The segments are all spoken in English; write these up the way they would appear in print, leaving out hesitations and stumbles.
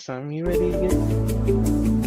Awesome. You ready to get?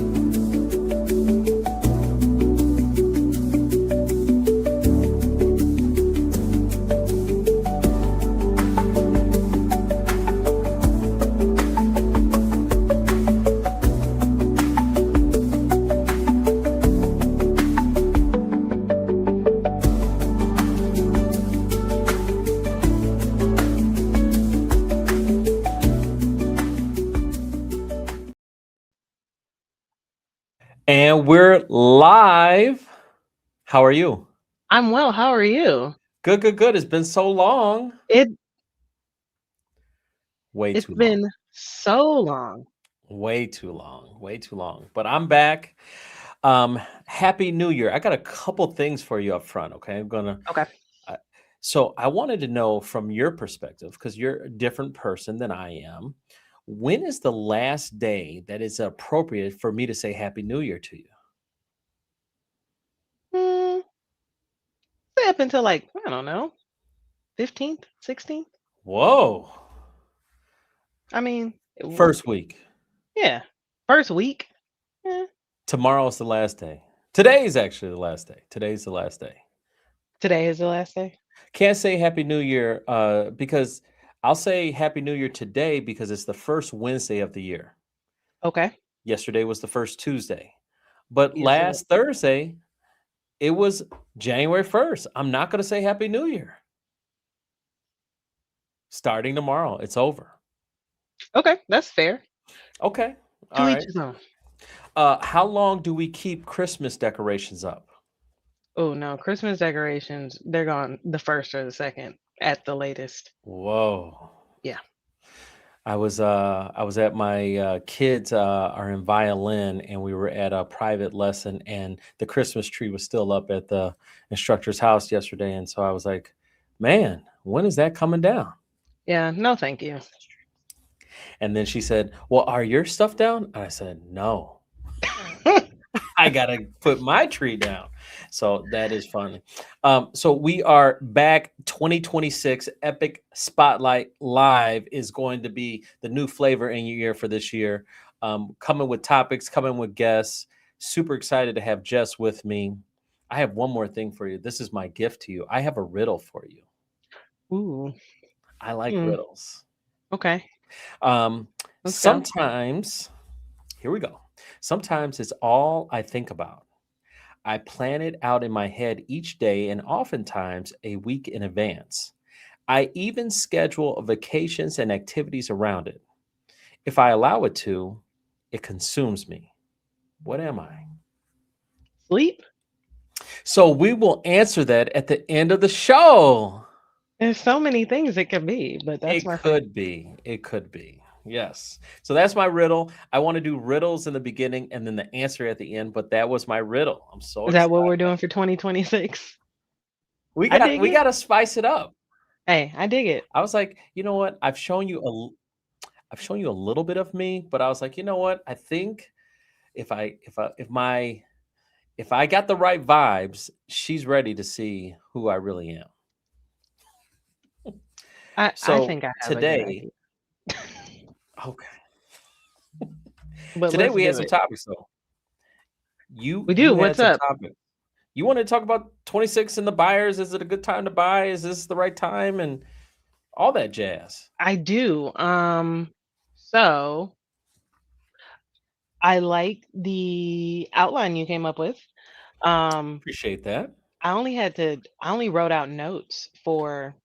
And we're live. How are you? I'm well. How are you? Good, good, good. It's been so long. It Way it's too long. been so long. Way too long. Way too long. But I'm back. Happy New Year. I got a couple things for you up front. Okay. Okay. Uh, so I wanted to know from your perspective, because you're a different person than I am. When is the last day that is appropriate for me to say Happy New Year to you? Hmm, say up until like I don't know, 15th, 16th. Whoa. I mean, First week. yeah, first week. Eh, Tomorrow's the last day. Today is actually the last day. Today's the last day. today is the last day. Can't say Happy New Year because I'll say Happy New Year today because it's the first Wednesday of the year. Okay. Yesterday was the first Tuesday. But Yes, it was. last Thursday, it was January 1st. I'm not going to say Happy New Year. Starting tomorrow, it's over. Okay, that's fair. Okay. To All each right. his own. How long do we keep Christmas decorations up? Oh no, Christmas decorations, they're gone the first or the second at the latest. Whoa. Yeah. I was at my kids are in violin and we were at a private lesson and the Christmas tree was still up at the instructor's house yesterday and so I was like, "Man, when is that coming down?" Yeah, no thank you. And then she said, "Well, are your stuff down?" And I said, "No. I got to put my tree down." So that is funny. So we are back. 2026 Epic Spotlight Live is going to be the new flavor in your ear for this year. Coming with topics, coming with guests. Super excited to have Jess with me. I have one more thing for you. This is my gift to you. I have a riddle for you. Ooh. I like Hmm. riddles. Okay. Um, Let's go. sometimes, here we go. Sometimes it's all I think about. I plan it out in my head each day and oftentimes a week in advance. I even schedule vacations and activities around it. If I allow it to, it consumes me. What am I? Sleep? So we will answer that at the end of the show. There's so many things it could be, but that's It my first. could be. It could be. Yes. So that's my riddle. I want to do riddles in the beginning and then the answer at the end, but that was my riddle. I'm so Is that what excited. we're doing for 2026? We I got dig we it. got to spice it up. Hey, I dig it. I was like, you know what? I've shown you a little bit of me, but I was like, you know what? I think if I got the right vibes, she's ready to see who I really am. I So think I have a good today, idea. okay, But today let's we had do some it. topics though. You We do. you had What's some up? topics. You want to talk about 26 and the buyers? Is it a good time to buy? Is this the right time and all that jazz? I do. So I like the outline you came up with. Um, Appreciate that. I only wrote out notes for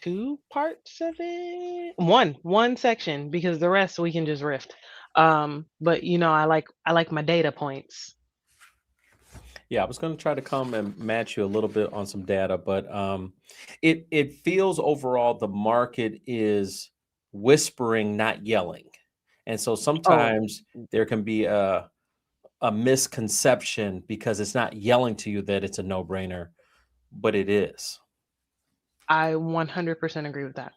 two parts of it. One section because the rest we can just riff. But I like my data points. Yeah, I was going to try to come and match you a little bit on some data, but it feels overall the market is whispering, not yelling, and so Oh, sometimes there can be a misconception because it's not yelling to you that it's a no brainer, but it is. I 100% agree with that.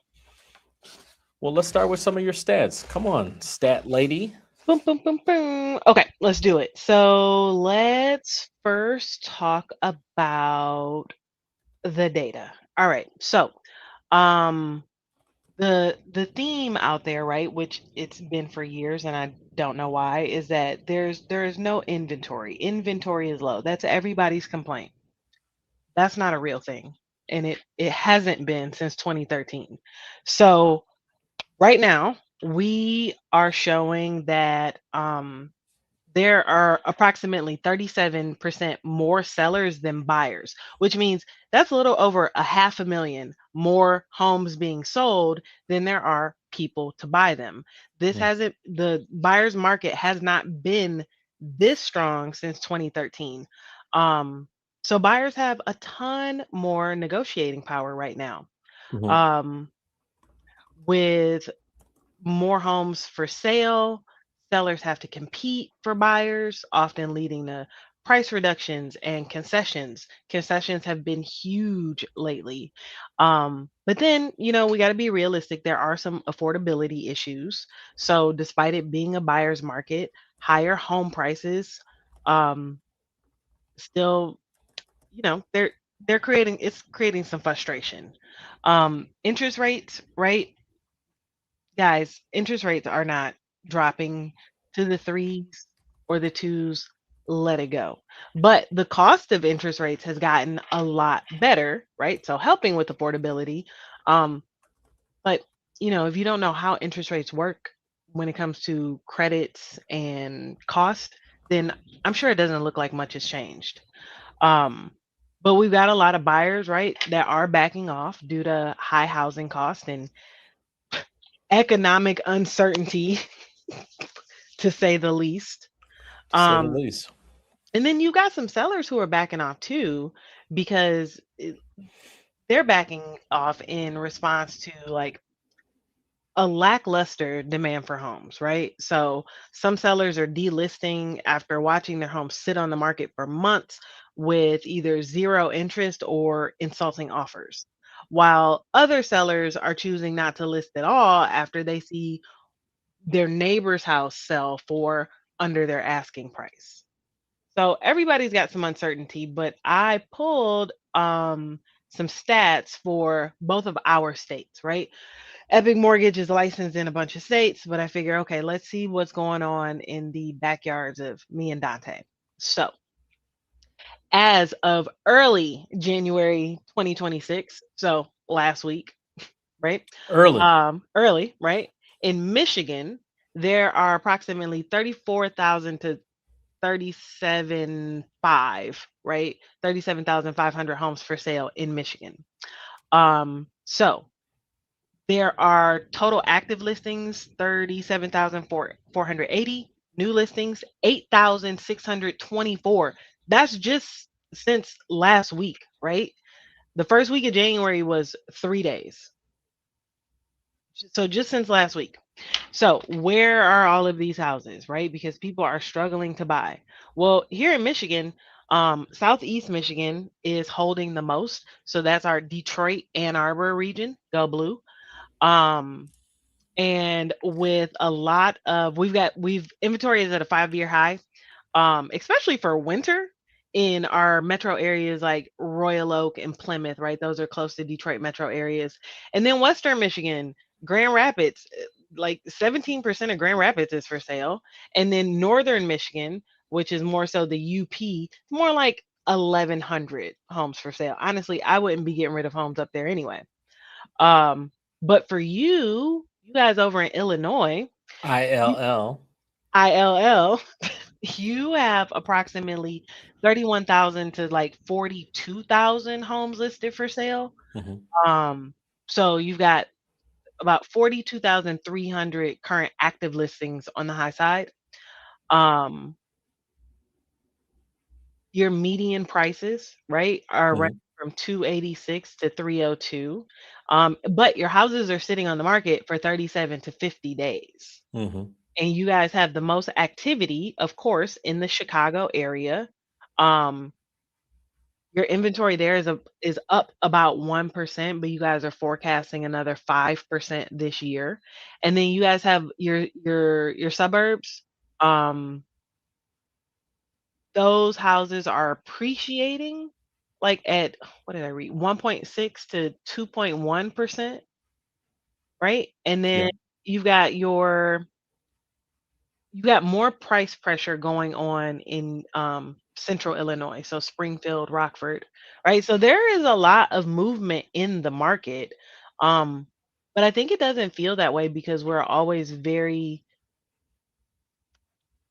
Well, let's start with some of your stats. Come on, stat lady. Boom, boom, boom, boom. Okay, let's do it. So let's first talk about the data. All right. So, um, The theme out there, right, which it's been for years and I don't know why, is that there's no inventory. Inventory is low. That's everybody's complaint. That's not a real thing. And it hasn't been since 2013. So right now, we are showing that there are approximately 37% more sellers than buyers, which means that's a little over a half a million more homes being sold than there are people to buy them. This Mm. hasn't, the buyer's market has not been this strong since 2013. Um, so buyers have a ton more negotiating power right now. Mhm. Um, with more homes for sale. Sellers have to compete for buyers, often leading to price reductions and concessions. Concessions have been huge lately. But then, we got to be realistic. There are some affordability issues. So, despite it being a buyer's market, higher home prices um, still, they're creating some frustration. Interest rates, right? Guys, interest rates are not dropping to the threes or the twos. Let it go. But the cost of interest rates has gotten a lot better, right? So helping with affordability. Um, but if you don't know how interest rates work when it comes to credits and cost, then I'm sure it doesn't look like much has changed. Um, but we've got a lot of buyers, right, that are backing off due to high housing costs and economic uncertainty, to say the least. To say the Um, least. and then you got some sellers who are backing off too, because they're backing off in response to like a lackluster demand for homes, right? So some sellers are delisting after watching their homes sit on the market for months with either zero interest or insulting offers, while other sellers are choosing not to list at all after they see their neighbor's house sell for under their asking price. So everybody's got some uncertainty, but I pulled some stats for both of our states, right? Epic Mortgage is licensed in a bunch of states, but I figure, okay, let's see what's going on in the backyards of me and Dante. So, as of early January 2026, so last week, right? Early. Early, right? In Michigan, there are approximately 34,000 to 37.5, right? 37,500 homes for sale in Michigan. So there are total active listings 37,480, new listings 8,624. That's just since last week, right? The first week of January was 3 days. So just since last week. So, where are all of these houses, right? Because people are struggling to buy. Well, here in Michigan, Southeast Michigan is holding the most. So that's our Detroit, Ann Arbor region, go blue. Um, and with a lot of, we've inventory is at a 5-year high, especially for winter in our metro areas like Royal Oak and Plymouth, right? Those are close to Detroit metro areas. And then Western Michigan, Grand Rapids, like 17% of Grand Rapids is for sale. And then Northern Michigan, which is more so the UP, it's more like 1,100 homes for sale. Honestly, I wouldn't be getting rid of homes up there anyway. Um, but for you guys over in Illinois, you, ILL. ILL, you have approximately 31,000 to like 42,000 homes listed for sale. Mhm. Um, so you've got about 42,300 current active listings on the high side. Um, your median prices, right, are right Mhm. from 286 to 302. But your houses are sitting on the market for 37 to 50 days. Mhm. And you guys have the most activity, of course, in the Chicago area. Um, your inventory there is up about 1%, but you guys are forecasting another 5% this year. And then you guys have your suburbs. Um, those houses are appreciating like at, what did I read? 1.6 to 2.1%. right? And then Yep. you've got your you got more price pressure going on in central Illinois, so Springfield, Rockford, right? So there is a lot of movement in the market. Um, but I think it doesn't feel that way because we're always very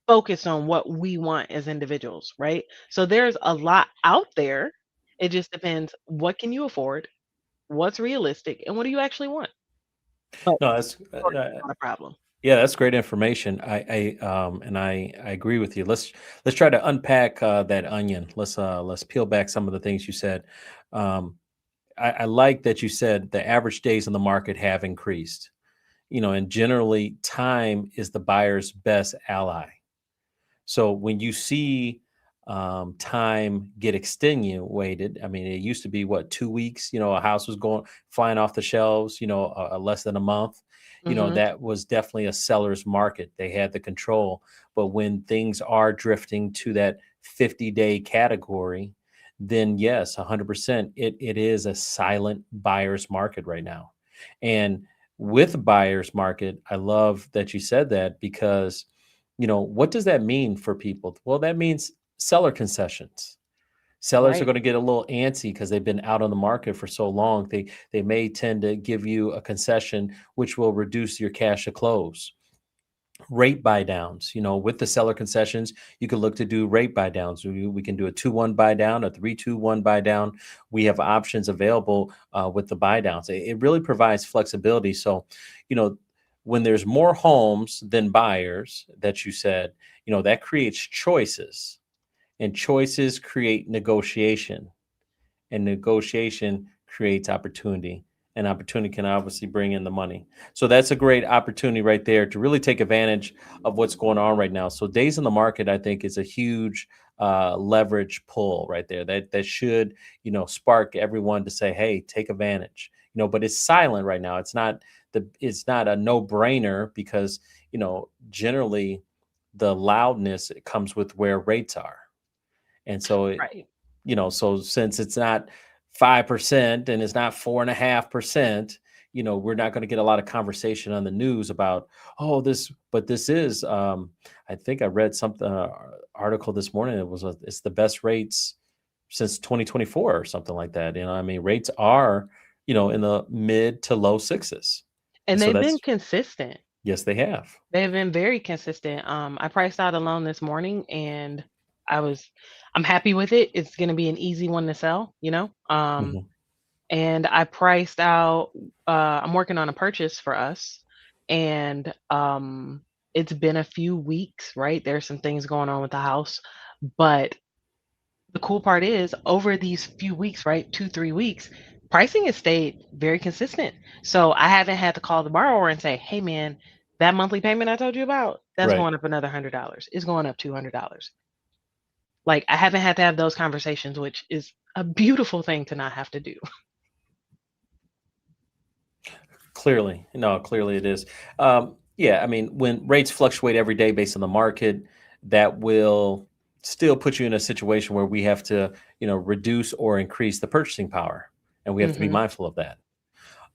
focused on what we want as individuals, right? So there's a lot out there. It just depends what can you afford, what's realistic, and what do you actually want. But No, that's not a problem. yeah, that's great information. And I agree with you. Let's try to unpack that onion. Let's peel back some of the things you said. Um, I like that you said the average days on the market have increased. And generally, time is the buyer's best ally. So when you see time get extenuated, I mean, it used to be what, 2 weeks. A house was going flying off the shelves. Less than a month. Mhm. That was definitely a seller's market. They had the control. But when things are drifting to that 50-day category, then yes, 100%, it is a silent buyer's market right now. And with buyer's market, I love that you said that because what does that mean for people? Well, that means seller concessions. Sellers are Right. going to get a little antsy because they've been out on the market for so long. They may tend to give you a concession, which will reduce your cash to close. Rate buy downs, with the seller concessions, you can look to do rate buy downs. We can do a 2-1 buy down, a 3-2-1 buy down. We have options available with the buy downs. It really provides flexibility. So, you know, when there's more homes than buyers, that you said, that creates choices, and choices create negotiation, and negotiation creates opportunity, and opportunity can obviously bring in the money. So that's a great opportunity right there to really take advantage of what's going on right now. So days in the market, I think, is a huge leverage pull right there that should spark everyone to say, hey, take advantage. But it's silent right now. It's not a no-brainer because generally the loudness comes with where rates are. And so Right. so since it's not 5% and it's not 4.5%, we're not going to get a lot of conversation on the news about, oh, but this is, I think I read something, article this morning. It's the best rates since 2024 or something like that. I mean, rates are, in the mid to low sixes. And And so they've been that's, consistent. yes, they have. They've been very consistent. I priced out a loan this morning and I was I'm happy with it. It's gonna be an easy one to sell, you know? Mhm. And I priced out I'm working on a purchase for us and it's been a few weeks, right? There's some things going on with the house, but the cool part is over these few weeks, right? 2, 3 weeks, pricing has stayed very consistent. So I haven't had to call the borrower and say, "Hey man, that monthly payment I told you about, that's Right. going up another $100. It's going up $200." Like I haven't had to have those conversations, which is a beautiful thing to not have to do. Clearly, no, clearly it is. Yeah, I mean, when rates fluctuate every day based on the market, that will still put you in a situation where we have to, reduce or increase the purchasing power, and we have to be Mhm. mindful of that.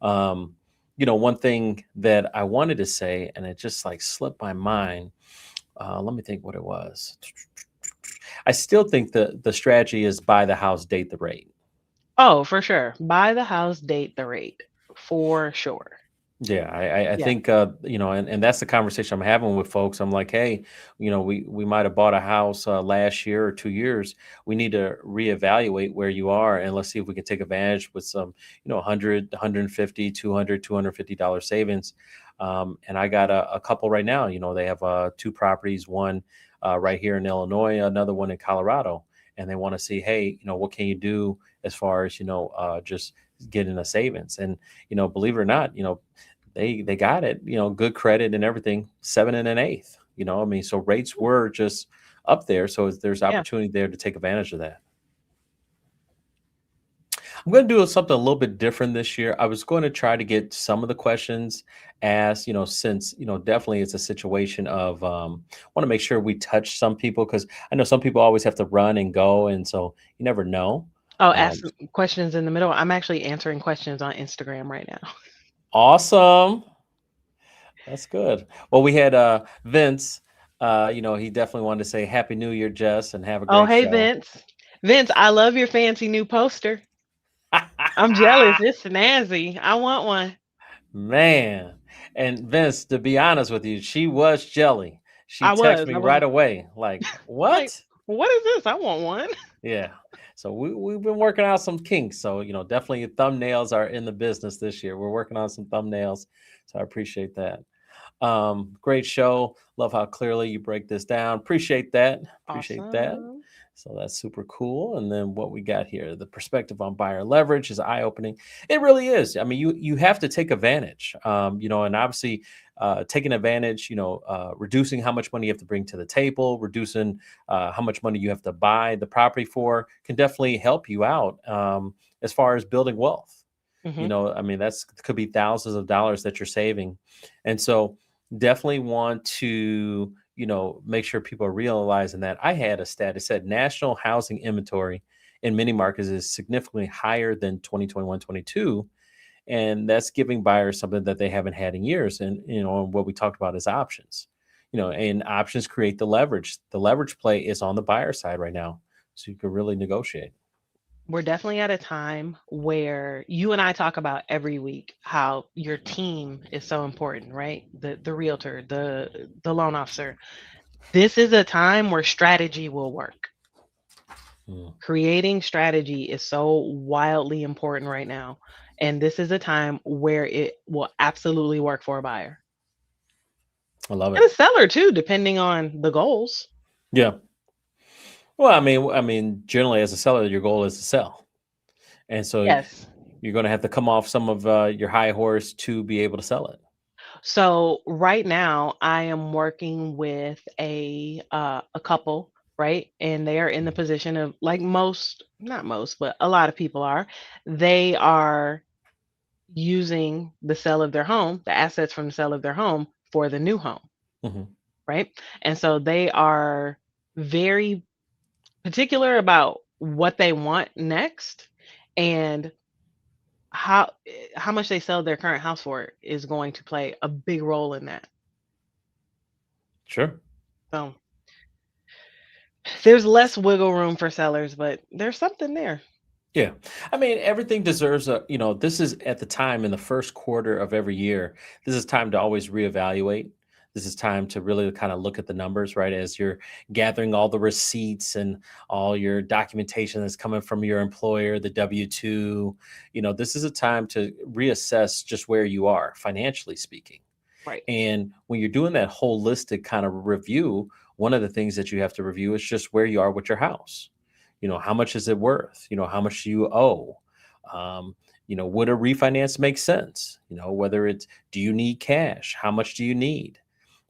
Um, one thing that I wanted to say, and it just like slipped my mind. Let me think what it was. I still think the strategy is buy the house, date the rate. Oh, for sure. Buy the house, date the rate. For sure. Yeah, I Yeah. think and that's the conversation I'm having with folks. I'm like, hey, we might have bought a house last year or 2 years. We need to reevaluate where you are, and let's see if we can take advantage with some 100, 150, 200, $250 savings. And I got a couple right now. They have two properties, one right here in Illinois, another one in Colorado, and they want to see, hey, what can you do as far as just getting a savings. And believe it or not, they got it, good credit and everything, 7 and an eighth. I mean, so rates were just up there. So there's Yeah. opportunity there to take advantage of that. I'm going to do something a little bit different this year. I was going to try to get some of the questions asked, since, definitely it's a situation of, want to make sure we touch some people because I know some people always have to run and go. And so you never know. Oh, ask Um, some questions in the middle. I'm actually answering questions on Instagram right now. Awesome. That's good. Well, we had Vince. He definitely wanted to say Happy New Year, Jess, and have a Oh, great hey show. Vince. Vince, I love your fancy new poster. I'm jealous. It's snazzy. I want one. Man. And Vince, to be honest with you, she was jelly. She I texted was. me I was right away, like, like, what? what is this? I want one. Yeah. So we've been working out some kinks. So, definitely thumbnails are in the business this year. We're working on some thumbnails. So I appreciate that. Great show. Love how clearly you break this down. Appreciate that. Appreciate that. Awesome. So that's super cool. And then what we got here, the perspective on buyer leverage is eye opening. It really is. I mean, you have to take advantage. And obviously taking advantage. Reducing how much money you have to bring to the table, reducing how much money you have to buy the property for, can definitely help you out as far as building wealth. Hmm. I mean, that's could be thousands of dollars that you're saving, and so definitely want to make sure people are realizing that. I had a stat. It said national housing inventory in many markets is significantly higher than 2021, 22, and that's giving buyers something that they haven't had in years. And what we talked about is options. And options create the leverage. The leverage play is on the buyer side right now, so you can really negotiate. We're definitely at a time where you and I talk about every week how your team is so important, right? The realtor, the loan officer. This is a time where strategy will work. Mm, Creating strategy is so wildly important right now. And this is a time where it will absolutely work for a buyer I love and it. a seller too, depending on the goals. Yeah. Well, I mean, generally as a seller, your goal is to sell, and so Yes. you're going to have to come off some of your high horse to be able to sell it. So right now I am working with a couple, right? And they are in the position of like most, not most, but a lot of people are. They are using the sale of their home, the assets from the sale of their home for the new home, Hmm. right? And so they are very particular about what they want next, and how much they sell their current house for is going to play a big role in that. Sure. So there's less wiggle room for sellers, but there's something there. Yeah. I mean, everything deserves this is at the time in the first quarter of every year. This is time to always reevaluate. This is time to really kind of look at the numbers, right? As you're gathering all the receipts and all your documentation that's coming from your employer, the W 2. This is a time to reassess just where you are financially speaking. Right. And when you're doing that holistic kind of review, one of the things that you have to review is just where you are with your house. How much is it worth? How much do you owe? Would a refinance make sense? Whether it's, do you need cash? How much do you need?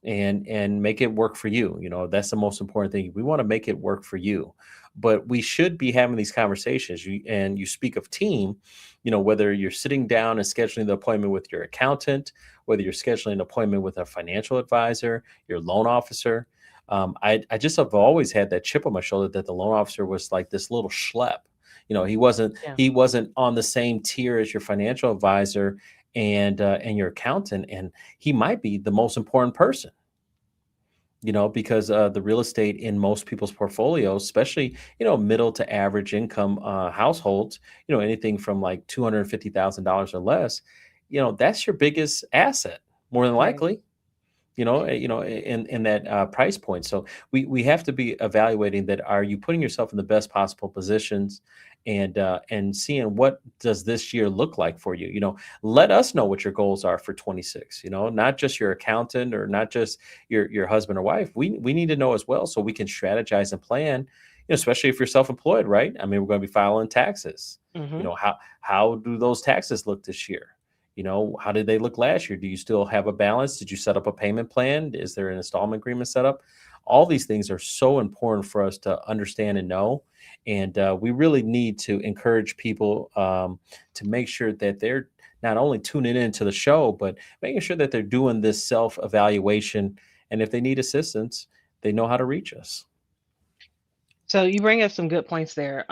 And make it work for you. That's the most important thing. We want to make it work for you, but we should be having these conversations. You speak of team, whether you're sitting down and scheduling the appointment with your accountant, whether you're scheduling an appointment with a financial advisor, your loan officer. I just have always had that chip on my shoulder that the loan officer was like this little schlep. He wasn't Yeah. he wasn't on the same tier as your financial advisor and your accountant, and he might be the most important person. Because the real estate in most people's portfolios, especially middle to average income households, anything from like $250,000 or less, that's your biggest asset, more than Right. likely. In that price point. So we have to be evaluating that. Are you putting yourself in the best possible positions, and seeing what does this year look like for you? Let us know what your goals are for 26. Not just your accountant or not just your husband or wife. We need to know as well, so we can strategize and plan. Especially if you're self-employed, right? I mean, we're going to be filing taxes. Hmm. How do those taxes look this year? How did they look last year? Do you still have a balance? Did you set up a payment plan? Is there an installment agreement set up? All these things are so important for us to understand and know. And we really need to encourage people to make sure that they're not only tuning into the show, but making sure that they're doing this self evaluation. And if they need assistance, they know how to reach us. So you bring up some good points there.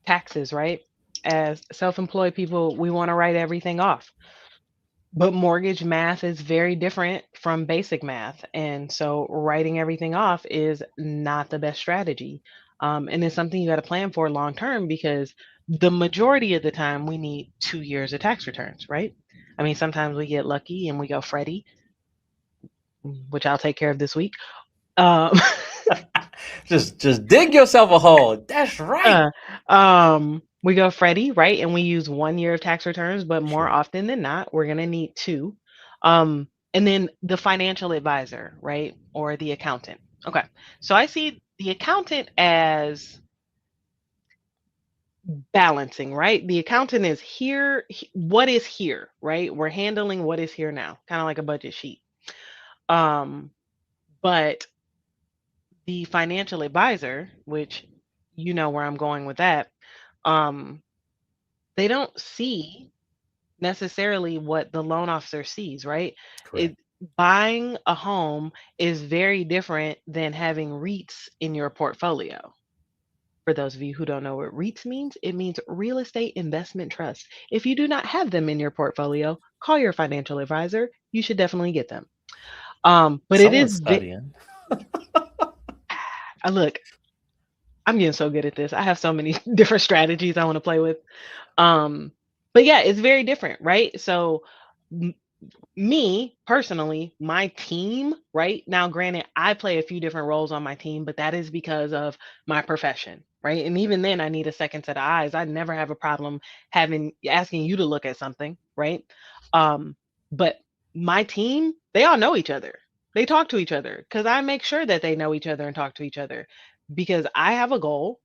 Taxes, right? As self-employed people, we want to write everything off. But mortgage math is very different from basic math. And so writing everything off is not the best strategy. And it's something you got to plan for long term because the majority of the time we need 2 years of tax returns, right? I mean, sometimes we get lucky and we go Freddie, which I'll take care of this week. Um, Just dig yourself a hole. That's right. Uh, we go Freddie, right? And we use 1 year of tax returns, but more Sure. often than not, we're gonna need two. And then the financial advisor, right? Or the accountant. Okay. So I see the accountant as balancing, right? The accountant is here, what is here, right? We're handling what is here now, kind of like a budget sheet. Um, but the financial advisor, which you know where I'm going with that, um, they don't see necessarily what the loan officer sees, right? Correct. It Buying a home is very different than having REITs in your portfolio. For those of you who don't know what REITs means, it means real estate investment trust. If you do not have them in your portfolio, call your financial advisor. You should definitely get them. But it is Someone's studying. look, I'm getting so good at this. I have so many different strategies I want to play with. Um, but yeah, it's very different, right? So me personally, my team, right? Now, granted, I play a few different roles on my team, but that is because of my profession, right? And even then, I need a second set of eyes. I never have a problem having asking you to look at something, right? Um, but my team, they all know each other. They talk to each other because I make sure that they know each other and talk to each other because I have a goal.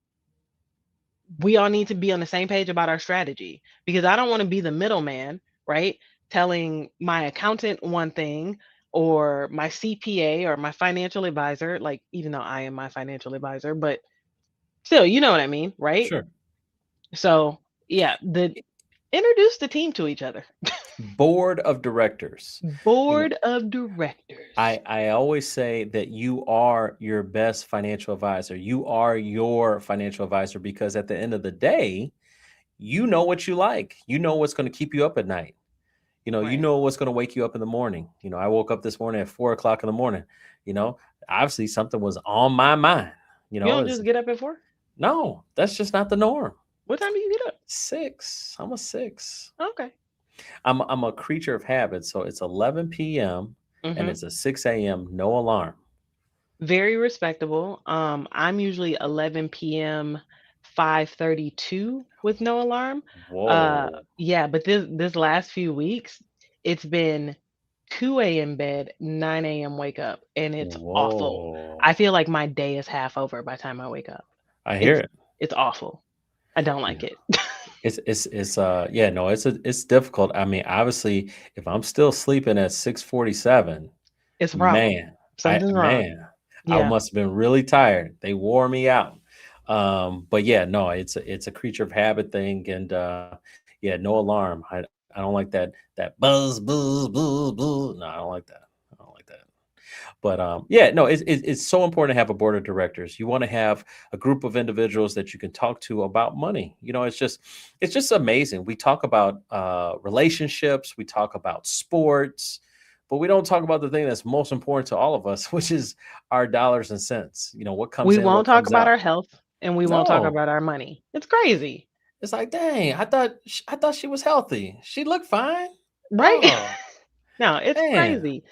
We all need to be on the same page about our strategy because I don't want to be the middleman, right? Telling my accountant one thing or my CPA or my financial advisor, like even though I am my financial advisor, but still, you know what I mean, right? Sure. So, yeah, the introduce the team to each other. Board of directors. You know, Board of directors. I always say that you are your best financial advisor. You are your financial advisor because at the end of the day, you know what you like. You know what's going to keep you up at night. You Right. know what's going to wake you up in the morning. I woke up this morning at 4 o'clock in the morning. You know, obviously something was on my mind. You don't It's just get up at 4? no, that's just not the norm. What time do you get up? 6. I'm a 6. Okay. I'm a creature of habit. So it's 11 p.m. and Mhm. it's a 6 a.m. no alarm. Very respectable. I'm usually 11 p.m., 5:32 with no alarm. Whoa. Yeah, but this last few weeks, it's been 2 a.m. bed, 9 a.m. wake up, and it's awful. Whoa. I feel like my day is half over by the time I wake up. I hear It's it. it's awful. I don't Yeah. like it. It's yeah, no, it's difficult. I mean, obviously, if I'm still sleeping at 6:47, It's a problem. man, Something's wrong. I Yeah. must have been really tired. They wore me out. But yeah, no, it's a creature of habit thing, and yeah, no alarm. I don't like that buzz buzz buzz buzz. No, I don't like that. I don't like that. But yeah, no, it's so important to have a board of directors. You want to have a group of individuals that you can talk to about money. It's just amazing. We talk about relationships, we talk about sports, but we don't talk about the thing that's most important to all of us, which is our dollars and cents. What comes We in, what won't talk comes about out. our health and we won't talk No, about our money. It's crazy, it's like, dang, I thought she was healthy. She looked fine. right? Oh No, it's man, crazy.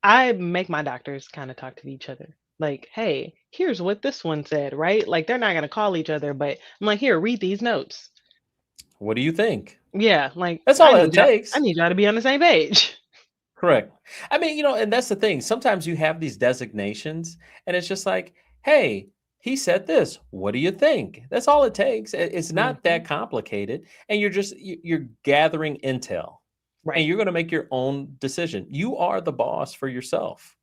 I make my doctors kind of talk to each other. Like, hey, here's what this one said, right? Like they're not gonna call each other, but I'm like, here, read these notes. what do you think? Yeah, like That's all it I takes. need y'all to be on the same page. Correct. I mean, and that's the thing. Sometimes you have these designations, and it's just like, hey, he said this. What do you think? That's all it takes. It's not Hmm. that complicated, and you're gathering intel, and Right. you're going to make your own decision. You are the boss for yourself.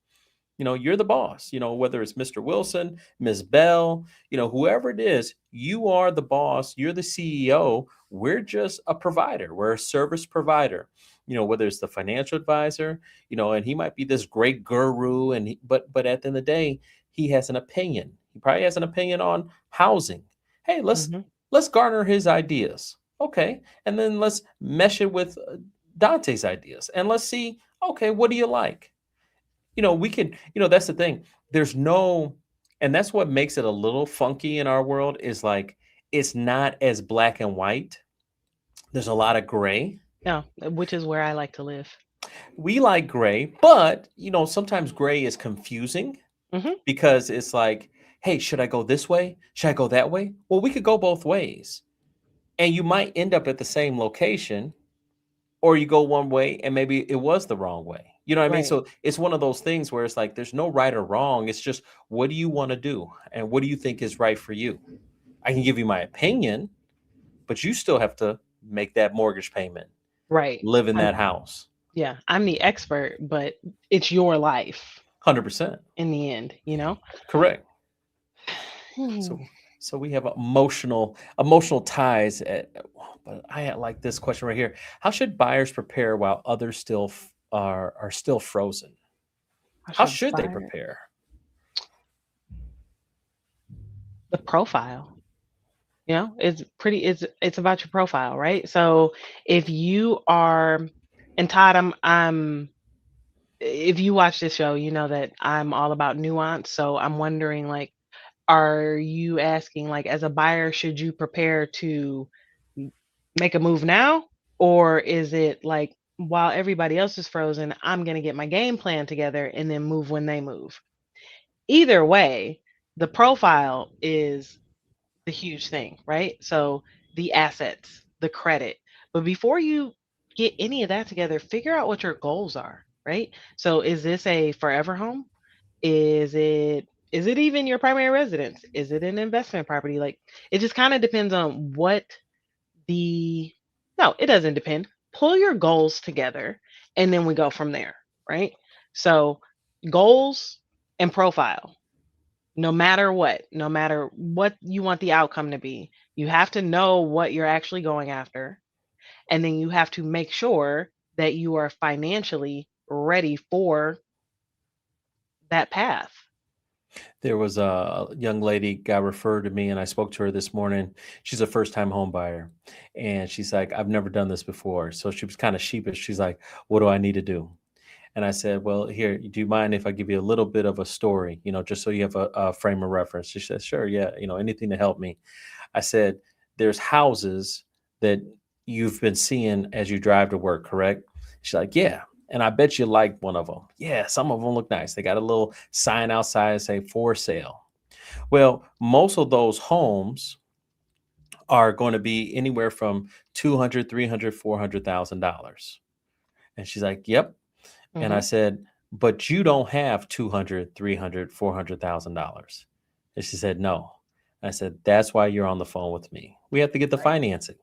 You're the boss. Whether it's Mr. Wilson, Ms. Bell, whoever it is, you are the boss. You're the CEO. We're just a provider. We're a service provider. Whether it's the financial advisor, and he might be this great guru, but at the end of the day, he has an opinion. He probably has an opinion on housing. Hey, let's Hmm. let's garner his ideas. Okay, and then let's mesh it with Dante's ideas and let's see, okay, what do you like? We can, that's the thing. There's no, and that's what makes it a little funky in our world is like, it's not as black and white. There's a lot of gray. No, which is where I like to live. We like gray, but, sometimes gray is confusing Hmm. because it's like, hey, should I go this way? Should I go that way? Well, we could go both ways. And you might end up at the same location, or you go one way and maybe it was the wrong way. You know what I mean? Right, So it's one of those things where it's like there's no right or wrong. It's just what do you want to do and what do you think is right for you? I can give you my opinion, but you still have to make that mortgage payment, right. live in I'm, that house. yeah, I'm the expert, but it's your life 100%. in the end. Correct. So Hmm. so we have emotional ties but I like this question right here. How should buyers prepare while others are still frozen? I How should should they fire prepare? the profile. It's about your profile, right? So if you are, and Todd, I'm if you watch this show, you know that I'm all about nuance. So I'm wondering, like, are you asking, like, as a buyer, should you prepare to m- make a move now? Or is it like, while everybody else is frozen, I'm going to get my game plan together and then move when they move? Either way, the profile is the huge thing, right? So the assets, the credit. But before you get any of that together, figure out what your goals are, right? So is this a forever home? Is it even your primary residence? Is it an investment property? Like, it just kind of depends on what the no, it doesn't depend. Pull your goals together and then we go from there, right? So goals and profile, no matter what you want the outcome to be, you have to know what you're actually going after. And then you have to make sure that you are financially ready for that path. There was a young lady got referred to me, and I spoke to her this morning. She's a first-time home buyer, and she's like, "I've never done this before." So she was kind of sheepish. She's like, "What do I need to do?" And I said, "Well, here, do you mind if I give you a little bit of a story, just so you have a frame of reference?" She said, "Sure, yeah, anything to help me." I said, "There's houses that you've been seeing as you drive to work, correct?" She's like, "Yeah." And I bet you like one of them. Yeah, some of them look nice. They got a little sign outside and say for sale. Well, most of those homes are going to be anywhere from 200, 300, $400,000. And she's like, "Yep." And I Hmm. said, "But you don't have 200, 300, $400,000." And she said, "No." I said, "That's why you're on the phone with me. We have to get the Right. financing.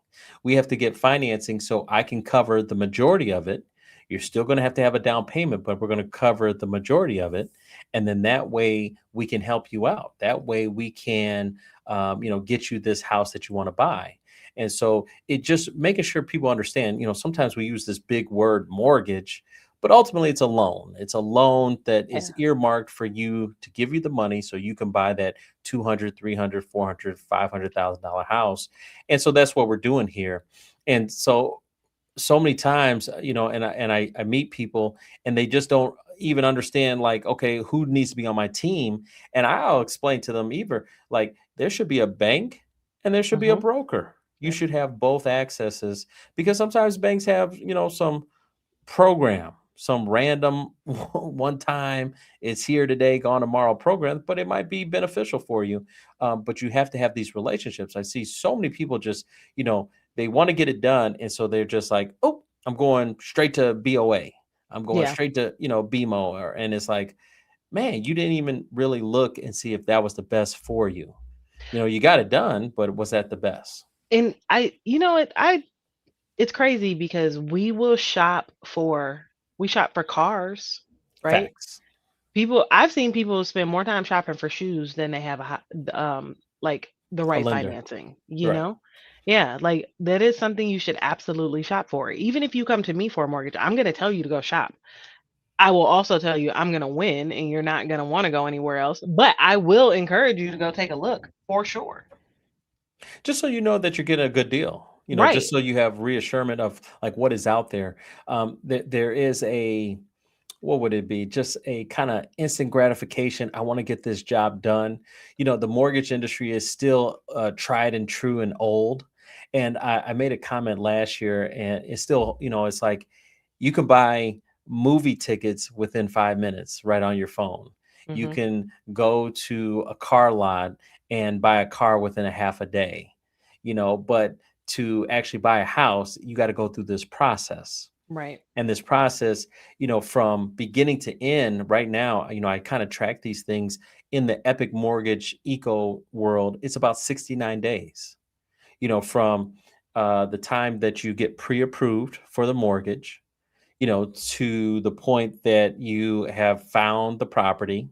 We have to get financing so I can cover the majority of it. You're still going to have a down payment, but we're going to cover the majority of it. And then that way we can help you out. That way we can, get you this house that you want to buy." And so it just making sure people understand, sometimes we use this big word mortgage, but ultimately it's a loan. It's a loan that is Yeah. earmarked for you to give you the money so you can buy that 200, 300, 400, $500,000 house. And so that's what we're doing here. And so many times, and I meet people and they just don't even understand, like, okay, who needs to be on my team? And I'll explain to them either like there should be a bank and there should be a Hmm. broker. You Yep. should have both accesses because sometimes banks have, some program, some random one time, it's here today, gone tomorrow program, but it might be beneficial for you. But you have to have these relationships. I see so many people just, they want to get it done. And so they're just like, oh, I'm going straight to BOA. I'm going Yeah. straight to, BMO. And it's like, man, you didn't even really look and see if that was the best for you. You got it done, but was that the best? And you know what, it's crazy because we shop for cars, right? Facts. I've seen people spend more time shopping for shoes than they have like the A right lender. financing, Right. Yeah, like that is something you should absolutely shop for. Even if you come to me for a mortgage, I'm going to tell you to go shop. I will also tell you I'm going to win and you're not going to want to go anywhere else, but I will encourage you to go take a look for sure. Just so you know that you're getting a good deal. just Right. so you have reassurance of like what is out there. There is a, what would it be? Just a kind of instant gratification. I want to get this job done. The mortgage industry is still tried and true and old. And I made a comment last year, and it's still, it's like you can buy movie tickets within 5 minutes right on your phone. You Hmm. can go to a car lot and buy a car within a half a day, but to actually buy a house, you got to go through this process. Right. And this process, from beginning to end right now, I kind of track these things in the Epic Mortgage eco world. It's about 69 days, from the time that you get pre-approved for the mortgage, to the point that you have found the property,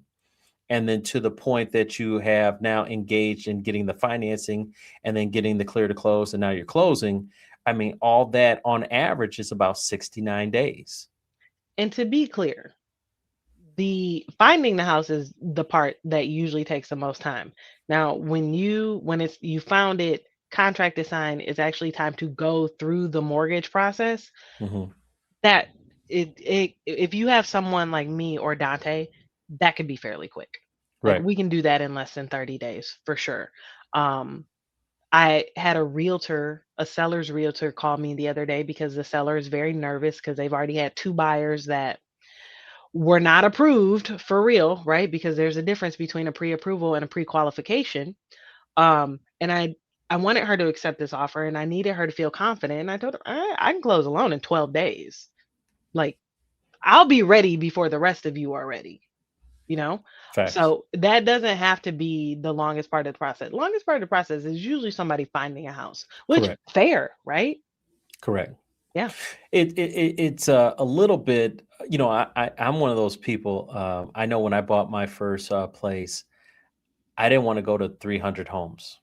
and then to the point that you have now engaged in getting the financing, and then getting the clear to close, and now you're closing. I mean, all that on average is about 69 days. And to be clear, the finding the house is the part that usually takes the most time. Now, when it's you found it, contract is signed, it's actually time to go through the mortgage process. Hmm. That it if you have someone like me or Dante, that could be fairly quick. Like Right. we can do that in less than 30 days for sure. Um, I had a seller's realtor call me the other day because the seller is very nervous because they've already had two buyers that were not approved for real, right? Because there's a difference between a pre-approval and a pre-qualification. And I wanted her to accept this offer and I needed her to feel confident. And I told her, I can close alone in 12 days. Like I'll be ready before the rest of you are ready, you know? Facts. So that doesn't have to be the longest part of the process. Longest part of the process is usually somebody finding a house, which Correct. fair, right? Correct. Yeah, It's a little bit. I'm one of those people. I know when I bought my first place, I didn't want to go to 300 homes.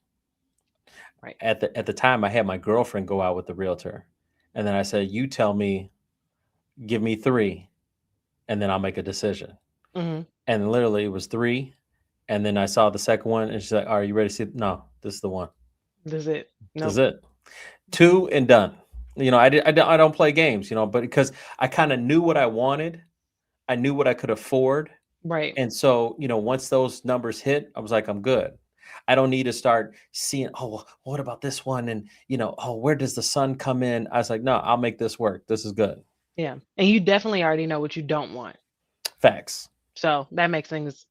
right. At the time, I had my girlfriend go out with the realtor, and then I said, "You tell me, give me three, and then I'll make a decision." Hmm. And literally, it was three, and then I saw the second one, and she's like, "Are you ready to see?" No, this is the one. That's it. This is Nope. it. Two and done. I don't play games, but because I kind of knew what I wanted, I knew what I could afford. Right. And so, once those numbers hit, I was like, I'm good. I don't need to start seeing, oh, well, what about this one? And, oh, where does the sun come in? I was like, no, I'll make this work. This is good. Yeah. And you definitely already know what you don't want. Facts. So that makes things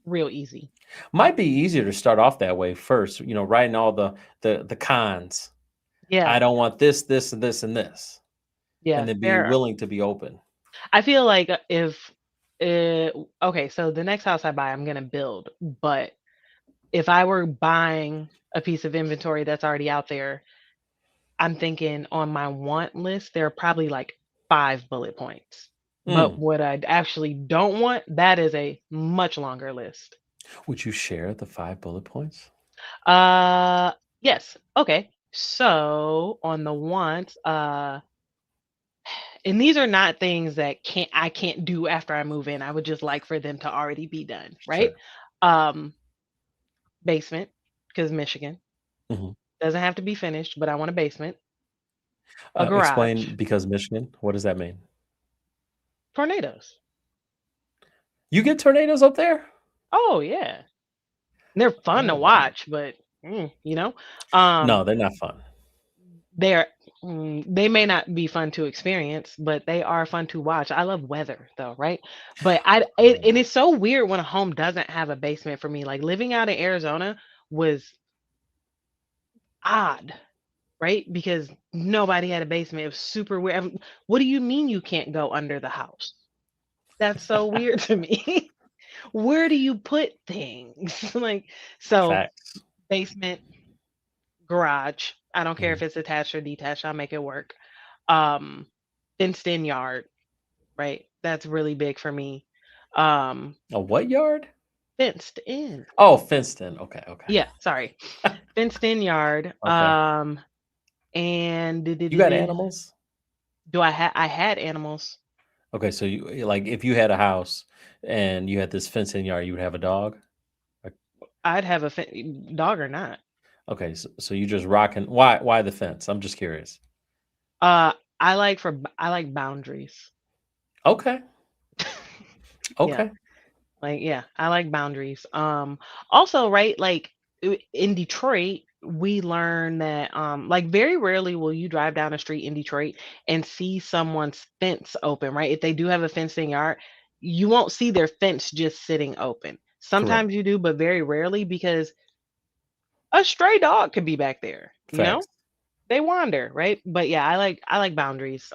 real easy. Might be easier to start off that way first, writing all the cons. I Yeah. don't want this, this, and this, and this. And Yeah. then be There willing to be open. I feel like if okay, so the next house I buy, I'm gonna build. But if I were buying a piece of inventory that's already out there, I'm thinking on my want list, there are probably like 5 bullet points. But Mm. what I actually don't want, that is a much longer list. Would you share the 5 bullet points? Uh yes. Okay. So on the wants, and these are not things that I can't do after I move in. I would just like for them to already be done, right? Sure. Um, basement, because Michigan Mhm. doesn't have to be finished, but I want a basement, a garage, Explain, because Michigan. What does that mean? tornadoes. You get tornadoes up there? Oh yeah, they're fun Oh, to wow. watch, but you know, um, No, they're not fun. they're they may not be fun to experience, but they are fun to watch. I love weather though, right? But and Oh, it's so weird when a home doesn't have a basement for me. Like living out in Arizona was odd, right? Because nobody had a basement. It was super weird. What do you mean you can't go under the house? That's so weird to me. Where do you put things? Like, so facts. basement, garage. I don't care if Mhm. it's attached or detached. I'll make it work. Um, fenced in yard, right? That's really big for me. Um, A what yard? fenced in. Oh, fenced in. Okay, okay. Yeah, sorry. Fenced in yard. Okay. And You got animals? I had animals. Okay, so like, if you had a house and you had this fenced in yard, you would have a dog? Like, I'd have a dog or not. Okay, so you just rocking. Why the fence? I'm just curious. I like boundaries. Okay, Yeah. okay, Like, yeah, I like boundaries. Also, right, like in Detroit, we learn that like very rarely will you drive down a street in Detroit and see someone's fence open, right? If they do have a fenced in yard, you won't see their fence just sitting open. correct. Sometimes you do, but very rarely because a stray dog could be back there, you know? Facts. They wander, right? But yeah, I like boundaries.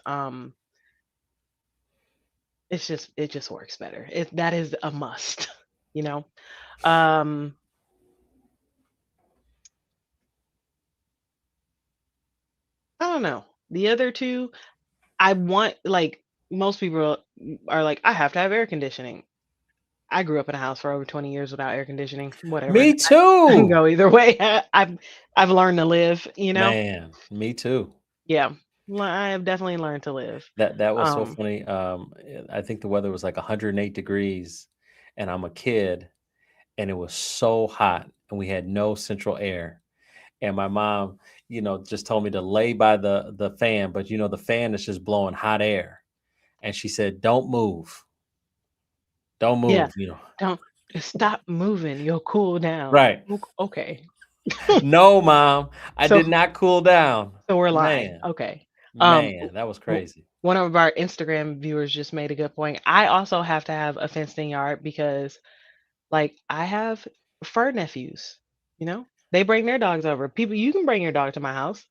It just works better. That is a must, you know. Um I don't know. The other two, I want like most people are like, I have to have air conditioning. I grew up in a house for over 20 years without air conditioning. Whatever. Me I can too. go either way. I've learned to live, you know? Man, me too. Yeah. I have definitely learned to live. That was so Um, funny. I think the weather was like 108 degrees, and I'm a kid, and it was so hot, and we had no central air. And my mom, just told me to lay by the fan, but the fan is just blowing hot air. And she said, "Don't move, don't yeah. move." Don't just stop moving. You'll cool down. Right? Okay. No, mom, I So did not cool down. so we're lying. Man, Okay. man, that was W- crazy. One of our Instagram viewers just made a good point. I also have to have a fenced in yard because like I have fur nephews, you know? They bring their dogs over. People, you can bring your dog to my house.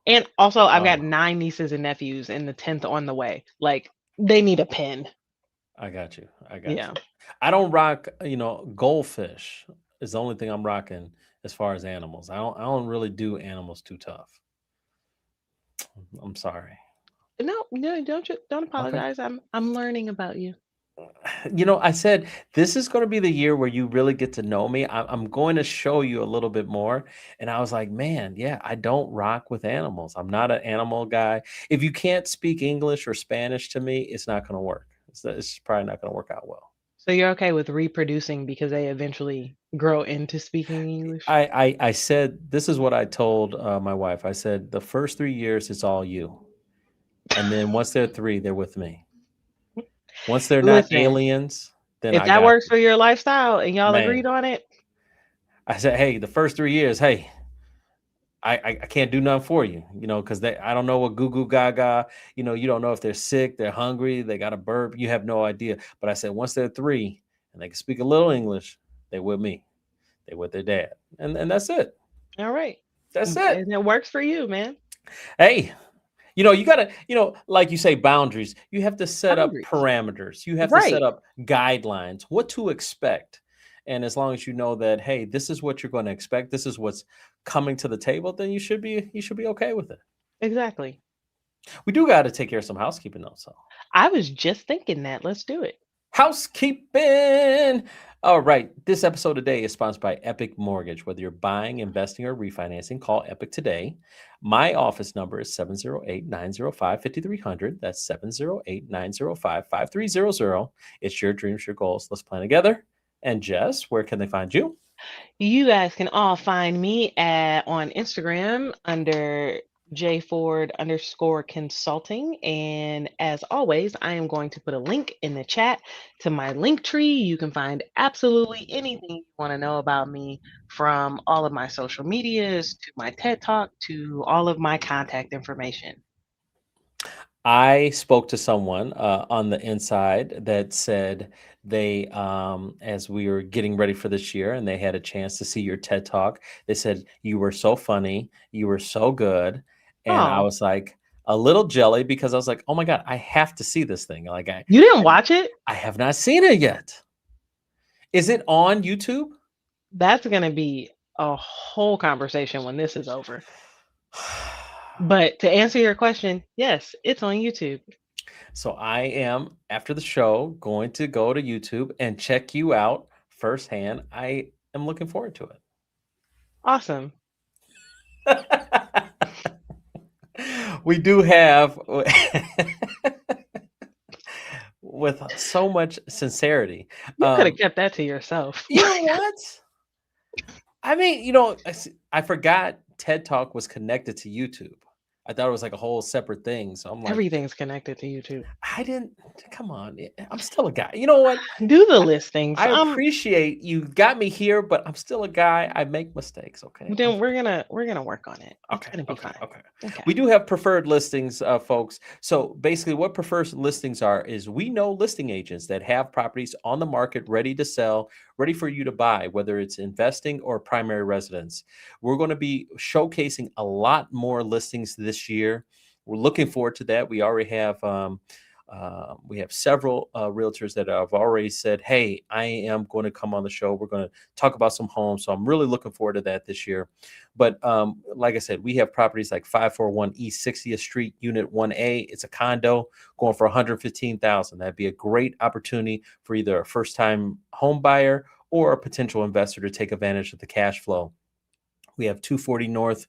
And also I've got Oh, 9 nieces and nephews and the 10th on the way. Like they need a pen. I got you. I got Yeah. you. I don't rock, goldfish is the only thing I'm rocking as far as animals. I don't really do animals too tough. I'm sorry. No, no, don't Okay. apologize. I'm learning about you. I said this is going to be the year where you really get to know me. I'm going to show you a little bit more. And I was like, man, yeah, I don't rock with animals. I'm not an animal guy. If you can't speak English or Spanish to me, it's not going to work. It's probably not going to work out well. So you're okay with reproducing because they eventually grow into speaking English? I said this is what I told my wife. I said the first 3 years it's all you, and then once they're three, they're with me. Once they're not Listen, aliens, then if I that got works you, for your lifestyle and y'all man. agreed on it, I said, hey, the first 3 years, hey, I can't do nothing for you, because I don't know what goo goo gaga, you don't know if they're sick, they're hungry, they got a burp, you have no idea. But I said once they're three and they can speak a little English, they're with me, they're with their dad, and that's it. all right. That's it. And it works for you, man. Hey, you gotta, like you say, boundaries. You have to set up Boundaries. parameters. You have to set Right. up guidelines, what to expect. And as long as you know that, hey, this is what you're going to expect, this is what's coming to the table, then you should be okay with it. Exactly. We do got to take care of some housekeeping though. So I was just thinking that. Let's do it. housekeeping. All right. This episode today is sponsored by Epic Mortgage. Whether you're buying, investing, or refinancing, call Epic today. My office number is 708-905-5300. That's 708-905-5300. It's your dreams, your goals. Let's plan together. And Jess, where can they find you? You guys can all find me on Instagram under jford_consulting. And as always, I am going to put a link in the chat to my link tree. You can find absolutely anything you want to know about me, from all of my social medias to my TED Talk to all of my contact information. I spoke to someone on the inside that said they, as we were getting ready for this year and they had a chance to see your TED Talk, they said, you were so funny, you were so good. And I Oh, was like, a little jelly because I was like, oh my God, I have to see this thing. Like, you didn't watch it? I have not seen it yet. Is it on YouTube? That's going to be a whole conversation when this is over. But to answer your question, yes, it's on YouTube. So I am, after the show, going to go to YouTube and check you out firsthand. I am looking forward to Awesome. it. We do have, with so much sincerity. You could have kept that to yourself. You know what? I mean, I forgot TED Talk was connected to YouTube. I thought it was like a whole separate thing. So I'm like, Everything's connected to YouTube. I didn't. Come on, I'm still a guy. You know what? Do the I, listings. I appreciate you got me here, but I'm still a guy. I make mistakes. Okay, Then we're gonna work on it. It's okay, gonna be okay, fine. okay. Okay. We do have preferred listings, folks. So basically, what preferred listings are is we know listing agents that have properties on the market ready to sell, ready for you to buy, whether it's investing or primary residence. We're going to be showcasing a lot more listings this year. We're looking forward to that. We have several realtors that have already said, "Hey, I am going to come on the show. We're going to talk about some homes." So I'm really looking forward to that this year. But like I said, we have properties like 541 East 60th Street, Unit 1A. It's a condo going for 115,000. That'd be a great opportunity for either a first-time home buyer or a potential investor to take advantage of the cash flow. We have 240 North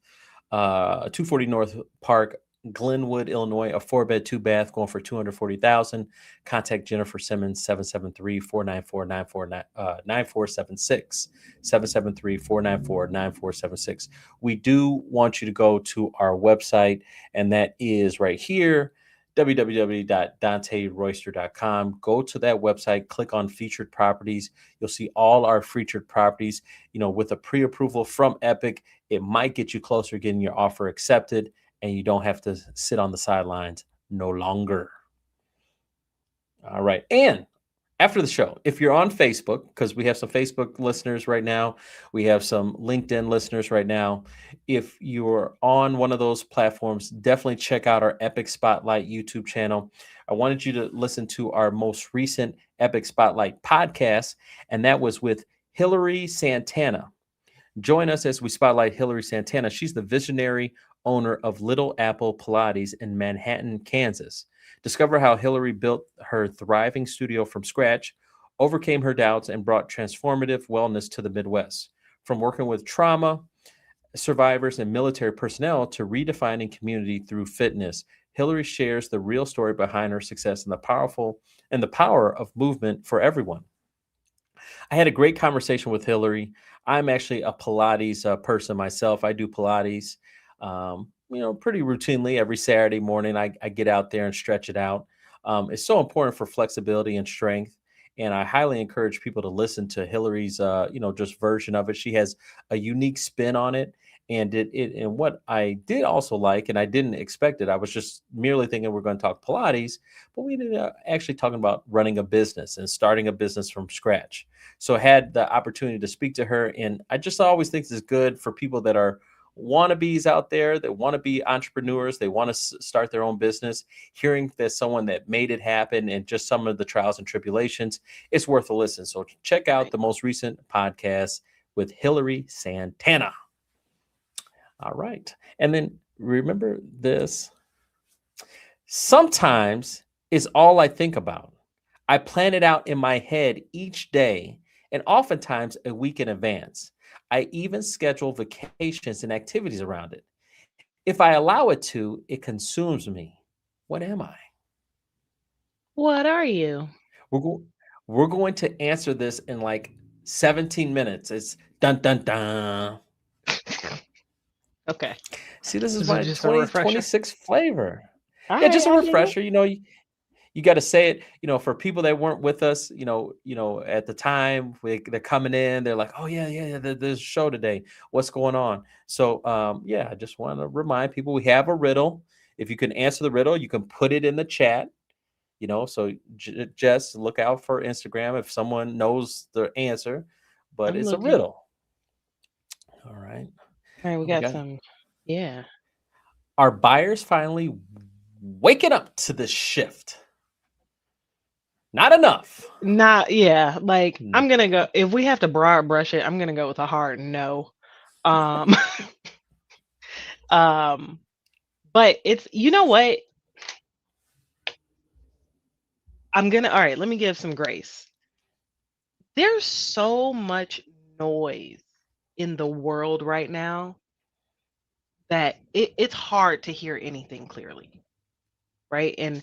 Park, Glenwood, Illinois, a 4-bed, 2-bath going for 240,000. Contact Jennifer Simmons 773-494-9476. 773-494-9476. We do want you to go to our website, and that is right here, www.danteroyster.com. Go to that website, click on featured properties. You'll see all our featured properties, with a pre-approval from Epic. It might get you closer to getting your offer accepted, and you don't have to sit on the sidelines no longer. All right. And after the show, if you're on Facebook, because we have some Facebook listeners right now, we have some LinkedIn listeners right now. If you're on one of those platforms, definitely check out our Epic Spotlight YouTube channel. I wanted you to listen to our most recent Epic Spotlight podcast, and that was with Hillary Santana. Join us as we spotlight Hillary Santana. She's the visionary owner of Little Apple Pilates in Manhattan, Kansas. Discover how Hillary built her thriving studio from scratch, overcame her doubts, and brought transformative wellness to the Midwest. From working with trauma survivors and military personnel to redefining community through fitness, Hillary shares the real story behind her success and the power of movement for everyone. I had a great conversation with Hillary. I'm actually a Pilates person myself. I do Pilates, pretty routinely every Saturday morning. I get out there and stretch it out. It's so important for flexibility and strength. And I highly encourage people to listen to Hillary's, just version of it. She has a unique spin on it. And what I did also like, and I didn't expect it, I was just merely thinking we're going to talk Pilates, but we ended up actually talking about running a business and starting a business from scratch. So I had the opportunity to speak to her, and I just always think this is good for people that are wannabes out there that want to be entrepreneurs. They want to start their own business. Hearing that someone that made it happen and just some of the trials and tribulations, it's worth a listen. So check out Right. the most recent podcast with Hillary Santana. All right. And then remember this. Sometimes is all I think about. I plan it out in my head each day and oftentimes a week in advance. I even schedule vacations and activities around it. If I allow it to, it consumes me. What am I? What are you? We're, go- we're going to answer this in like 17 minutes. It's dun dun dun. Okay. See, this is This is my just a refresher. 2026 flavor. All Yeah, right, just a I dig it. refresher. You got to say it, for people that weren't with us, at the time they're coming in, they're like, oh yeah, yeah, yeah, there's a show today. What's going on? So, yeah, I just want to remind people we have a riddle. If you can answer the riddle, you can put it in the chat. So Jess, look out for Instagram if someone knows the answer, but I'm it's a looking. riddle. All right. All right, we We got got some. Yeah. our buyers finally waking up to this shift. Not enough. Not yeah. Like Hmm. I'm gonna go. If we have to broad brush it, I'm gonna go with a hard no. Um. um. But it's you know what? I'm gonna. All right. Let me give some grace. There's so much noise in the world right now that it's hard to hear anything clearly, right? And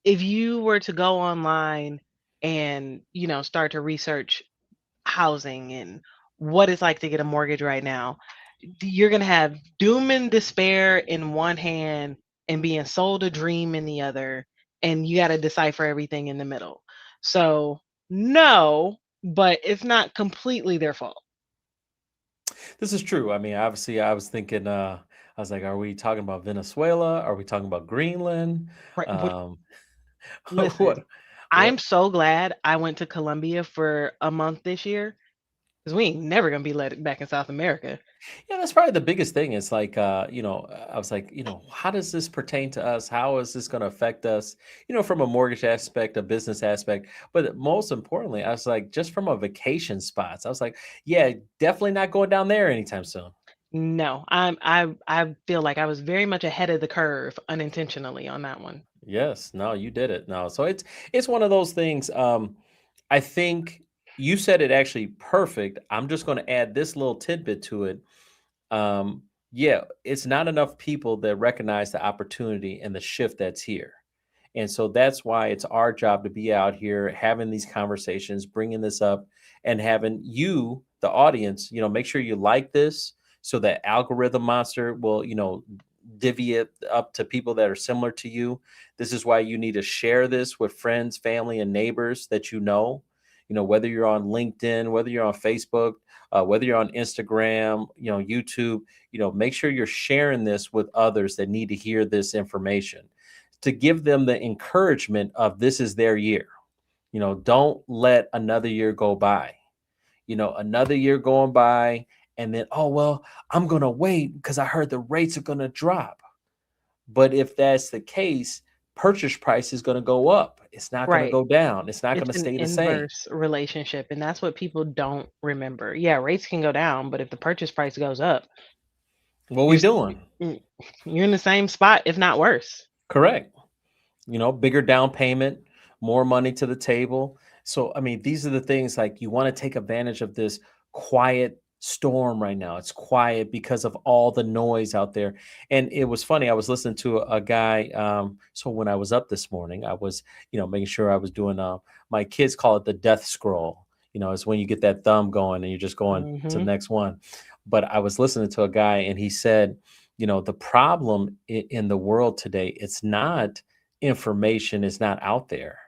if you were to go online and start to research housing and what it's like to get a mortgage right now. You're going to have doom and despair in one hand and being sold a dream in the other, and you got to decipher everything in the middle. So, no, but it's not completely their fault. This is true. I mean, obviously, I was thinking, I was like, are we talking about Venezuela? Are we talking about Greenland? Right. Um, Listen, what, I'm what? so glad I went to Colombia for a month this year because we ain't never going to be let back in South America. Yeah, that's probably the biggest thing. It's like, I was like, how does this pertain to us? How is this going to affect us? From a mortgage aspect, a business aspect, but most importantly, I was like, just from a vacation spots, I was like, yeah, definitely not going down there anytime soon. No, I feel like I was very much ahead of the curve unintentionally on that one. Yes, no, you did it. No, so it's one of those things. I think you said it actually perfect. I'm just going to add this little tidbit to it. Yeah, it's not enough people that recognize the opportunity and the shift that's here. And so that's why it's our job to be out here having these conversations, bringing this up, and having you, the audience, make sure you like this so that algorithm monster will, divvy it up to people that are similar to you. This is why you need to share this with friends, family, and neighbors that you know. Whether you're on LinkedIn, whether you're on Facebook, whether you're on Instagram, YouTube, make sure you're sharing this with others that need to hear this information to give them the encouragement of this is their year. Don't let another year go by. Another year going by, and then, oh, well, I'm going to wait because I heard the rates are going to drop. But if that's the case, purchase price is going to go up. It's not going to Right. go down. It's not going It's to an stay the same. inverse relationship, and that's what people don't remember. Yeah, rates can go down, but if the purchase price goes up, What we you're doing? mm, you're in the same spot, if not worse. Correct. Bigger down payment, more money to the table. So, I mean, these are the things like you want to take advantage of this quiet storm right now. It's quiet because of all the noise out there. And it was funny. I was listening to a guy. So when I was up this morning, I was, making sure I was doing, my kids call it the death scroll. It's when you get that thumb going and you're just going to the Hmm. next one. But I was listening to a guy and he said, the problem in the world today, it's not information is not out there.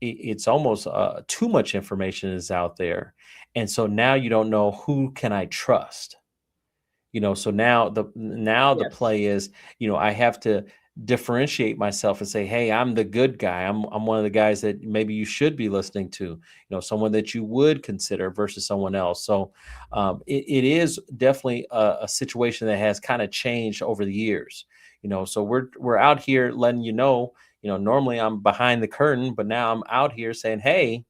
It's almost too much information is out there, and so now you don't know who can I trust. So now the Yes. play is, I have to differentiate myself and say, hey, I'm the good guy. I'm one of the guys that maybe you should be listening to. Someone that you would consider versus someone else. So it is definitely a situation that has kind of changed over the years. So we're out here letting you know. Normally I'm behind the curtain, but now I'm out here saying, hey,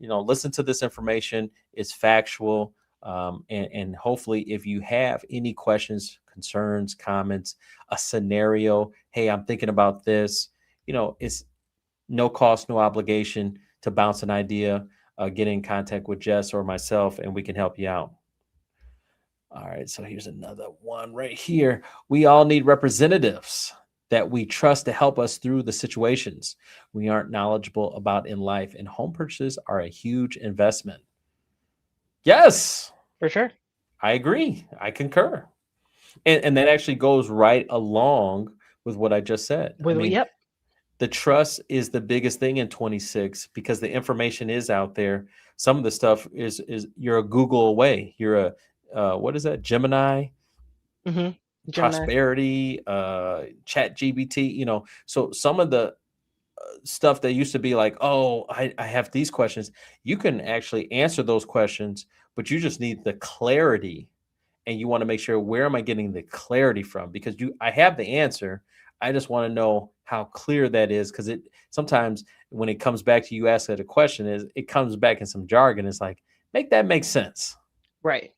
listen to this information. It's factual. And hopefully, if you have any questions, concerns, comments, a scenario, hey, I'm thinking about this, it's no cost, no obligation to bounce an idea, get in contact with Jess or myself, and we can help you out. All right, so here's another one right here. We all need representatives that we trust to help us through the situations we aren't knowledgeable about in life, and home purchases are a huge investment. Yes, For sure. I agree. I concur. And that actually goes right along with what I just said. I Well, mean, yep. the trust is the biggest thing in 26 because the information is out there. Some of the stuff is you're a Google away. You're a what is that? Gemini, Hmm. Gemini. Prosperity, Chat GBT. So some of the stuff that used to be like, oh, I have these questions. You can actually answer those questions, but you just need the clarity, and you want to make sure where am I getting the clarity from? Because I have the answer. I just want to know how clear that is because it sometimes when it comes back to you ask that a question is it comes back in some jargon. It's like make that make sense. Right.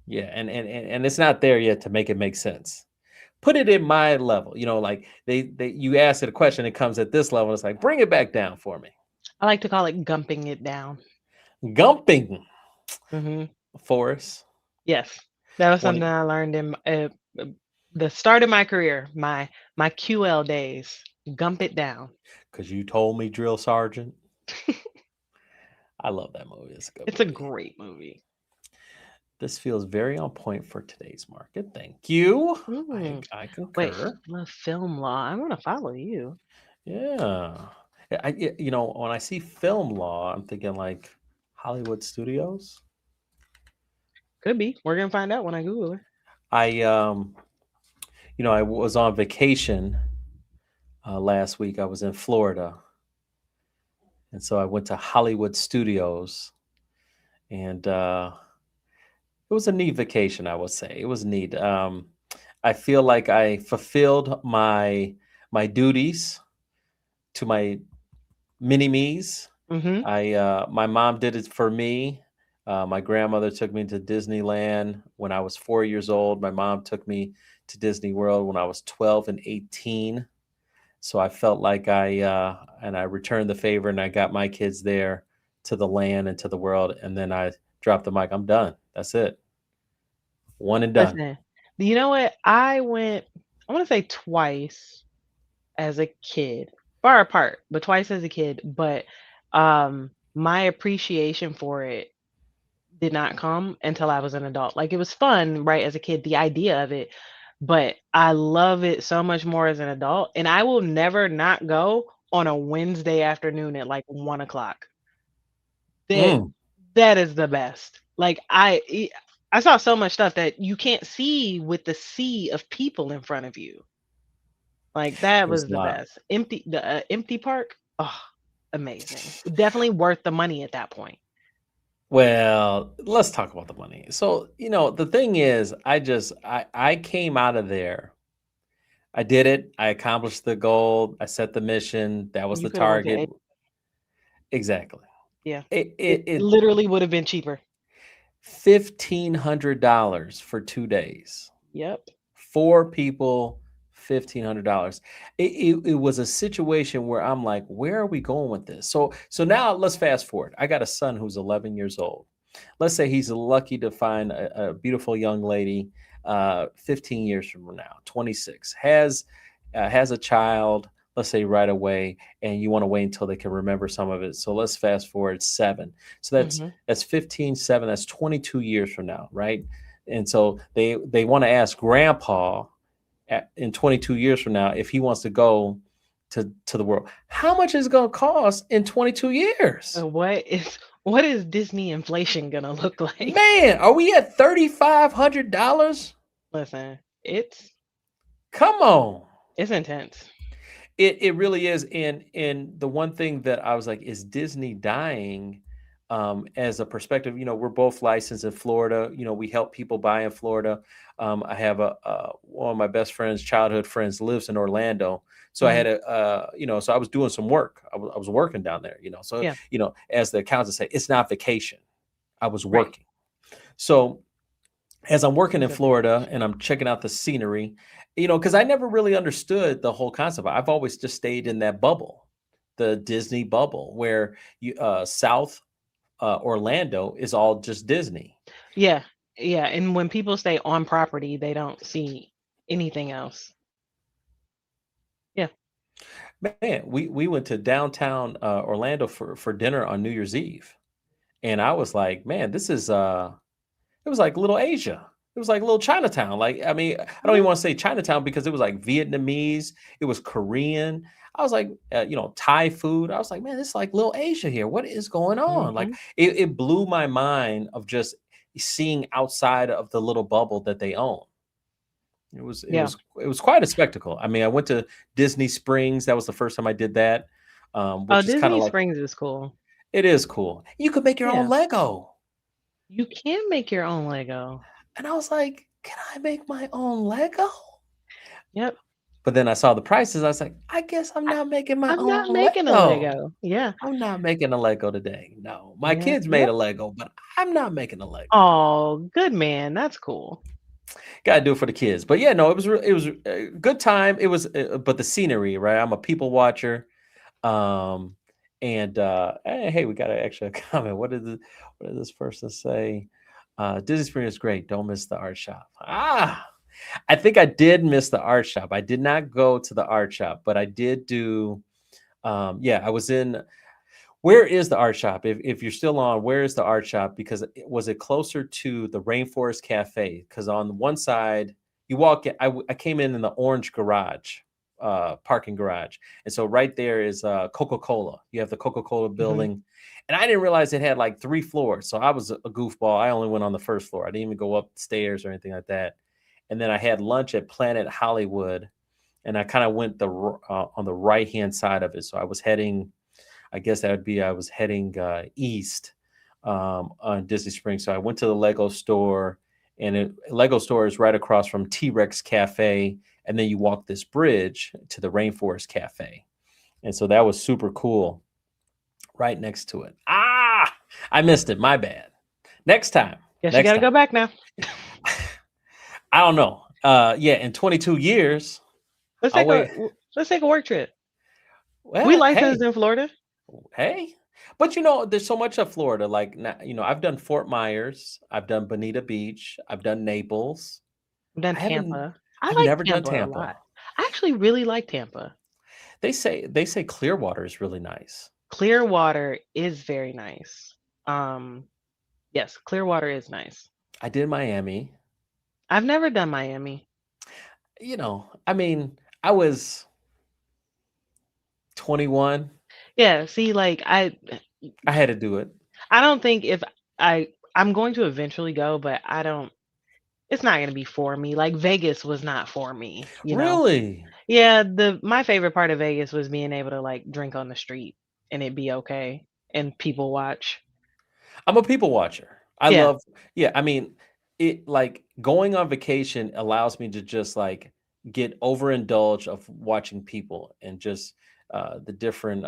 Yeah, and it's not there yet to make it make sense. Put it in my level, like they you ask it a question, it comes at this level. It's like bring it back down for me. I like to call it gumping it down. Gumping, Hmm. Forrest. Yes. That was One something I learned in uh, the start of my career, my QL days. Gump it down. because you told me, drill sergeant. I love that movie. It's a good It's a movie. great movie. This feels very on point for today's market. Thank you. I Mm. I Wait, concur. film law. I want to follow you. Yeah. When I see film law, I'm thinking like Hollywood studios. Could be. We're gonna find out when I Google her. I was on vacation last week. I was in Florida, and so I went to Hollywood studios, and it was a neat vacation. I would say it was neat. I feel like I fulfilled my duties to my mini me's. Mm-hmm. My mom did it for me. My grandmother took me to Disneyland when I was 4 years old. My mom took me to Disney World when I was 12 and 18. So I felt like I returned the favor and I got my kids there to the land and to the world. And then I dropped the mic. I'm done. That's it. One and done. Listen, you know what? I went. I want to say twice as a kid, far apart, but twice as a kid. But my appreciation for it did not come until I was an adult. Like it was fun, right, as a kid, the idea of it, but I love it so much more as an adult. And I will never not go on a Wednesday afternoon at like 1 o'clock. That Mm, that is the best. Like I saw so much stuff that you can't see with the sea of people in front of you. Like that it was was a the lot. best. Empty park. Oh, amazing. Definitely worth the money at that point. Well, let's talk about the money. So, the thing is, I came out of there. I did it. I accomplished the goal. I set the mission. That was You the could have went to target. Exactly. Yeah. It It it, it literally would have been cheaper. $1,500 for 2 days. Yep. Four people, $1,500. It was a situation where I'm like, where are we going with this? So now let's fast forward. I got a son who's 11 years old. Let's say he's lucky to find a beautiful young lady 15 years from now, 26, has a child, let's say right away, and you want to wait until they can remember some of it. So let's fast forward 7. So Mhm. that's 15, 7, that's 22 years from now, right? And so they want to ask grandpa in 22 years from now if he wants to go to the world. How much is it going to cost in 22 years? What is Disney inflation gonna look like? Man, are we at $3,500? Listen, Come on. it's intense. It really is. And the one thing that I was like, is Disney dying? As a perspective, we're both licensed in Florida. We help people buy in Florida. I have one of my best friends, childhood friends, lives in Orlando. So I Mhm. had so I was doing some work. I was working down there. So Yeah, as the accountants say, it's not vacation. I was right. working. So as I'm working in It's a Florida vacation. and I'm checking out the scenery, because I never really understood the whole concept. I've always just stayed in that bubble, the Disney bubble, where South Orlando is all just Disney. Yeah, yeah, and when people stay on property, they don't see anything else. Yeah. Man, we went to downtown Orlando for dinner on New Year's Eve, and I was like, man, this is it was like little Asia. It was like little Chinatown. Like, I mean, I don't even Mhm. want to say Chinatown because it was like Vietnamese, it was Korean. I was like, Thai food. I was like, man, this is like little Asia here. What is going on? Like, Mhm. it blew my mind of just seeing outside of the little bubble that they own. It was it Yeah. was it was quite a spectacle. I mean, I went to Disney Springs. That was the first time I did that, Oh, which is kind of Disney like Springs is cool. it is cool. You could make your own Yeah. Lego. You can make your own Lego. And I was like, "Can I make my own Lego?" Yep. But then I saw the prices. I was like, "I guess I'm I not making my I'm own not making a Lego. Lego. Yeah. I'm not making a Lego today. No, my Yeah. kids made Yep. a Lego, but I'm not making a Lego. Oh, good man. That's cool. Gotta do it for the kids." But yeah, no, it was a good time. It was, but the scenery, right? I'm a people watcher. Um, and hey, we got an extra comment. What did this person say? Disney Springs is great. Don't miss the art shop. I think I did miss the art shop. I did not go to the art shop, but I did do. Yeah, I was in. Where is the art shop? If you're still on, where is the art shop? Because was it closer to the Rainforest Cafe? Because on one side, you walk in, I came in the orange garage, parking garage. And so right there is Coca-Cola. You have the Coca-Cola Hmm. building. And I didn't realize it had like three floors. So I was a goofball. I only went on the first floor. I didn't even go upstairs or anything like that. And then I had lunch at Planet Hollywood. And I kind of went on the right hand side of it. So I was heading, I guess that would be I was heading east on Disney Springs. So I went to the Lego store, and Lego store is right across from T Rex Cafe, and then you walk this bridge to the Rainforest Cafe, and so that was super cool. Right next to it. I missed it. My bad. Next time. Guess you got Next to time. go back now. I don't know. Yeah, in 22 years, Let's I'll take a wait. let's take a work trip. We Well, licensed hey, in Florida. hey, but there's so much of Florida. Like, I've done Fort Myers, I've done Bonita Beach, I've done Naples. I've done I haven't, Tampa. I I've like never done Tampa a Tampa. lot. I actually really like Tampa. They say Clearwater is really nice. Clearwater is very nice. Um, yes, Clearwater is nice. I did Miami. I've never done Miami. I mean, I was 21. Yeah, see, like I had to do it. I don't think if I'm going to eventually go, but I don't. It's not going to be for me. Like Vegas was not for me, you know. Really? Yeah, the my favorite part of Vegas was being able to like drink on the street and it be okay and people watch. I'm a people watcher. I Yeah. love, yeah, I mean, it like going on vacation allows me to just like get overindulged of watching people and just the different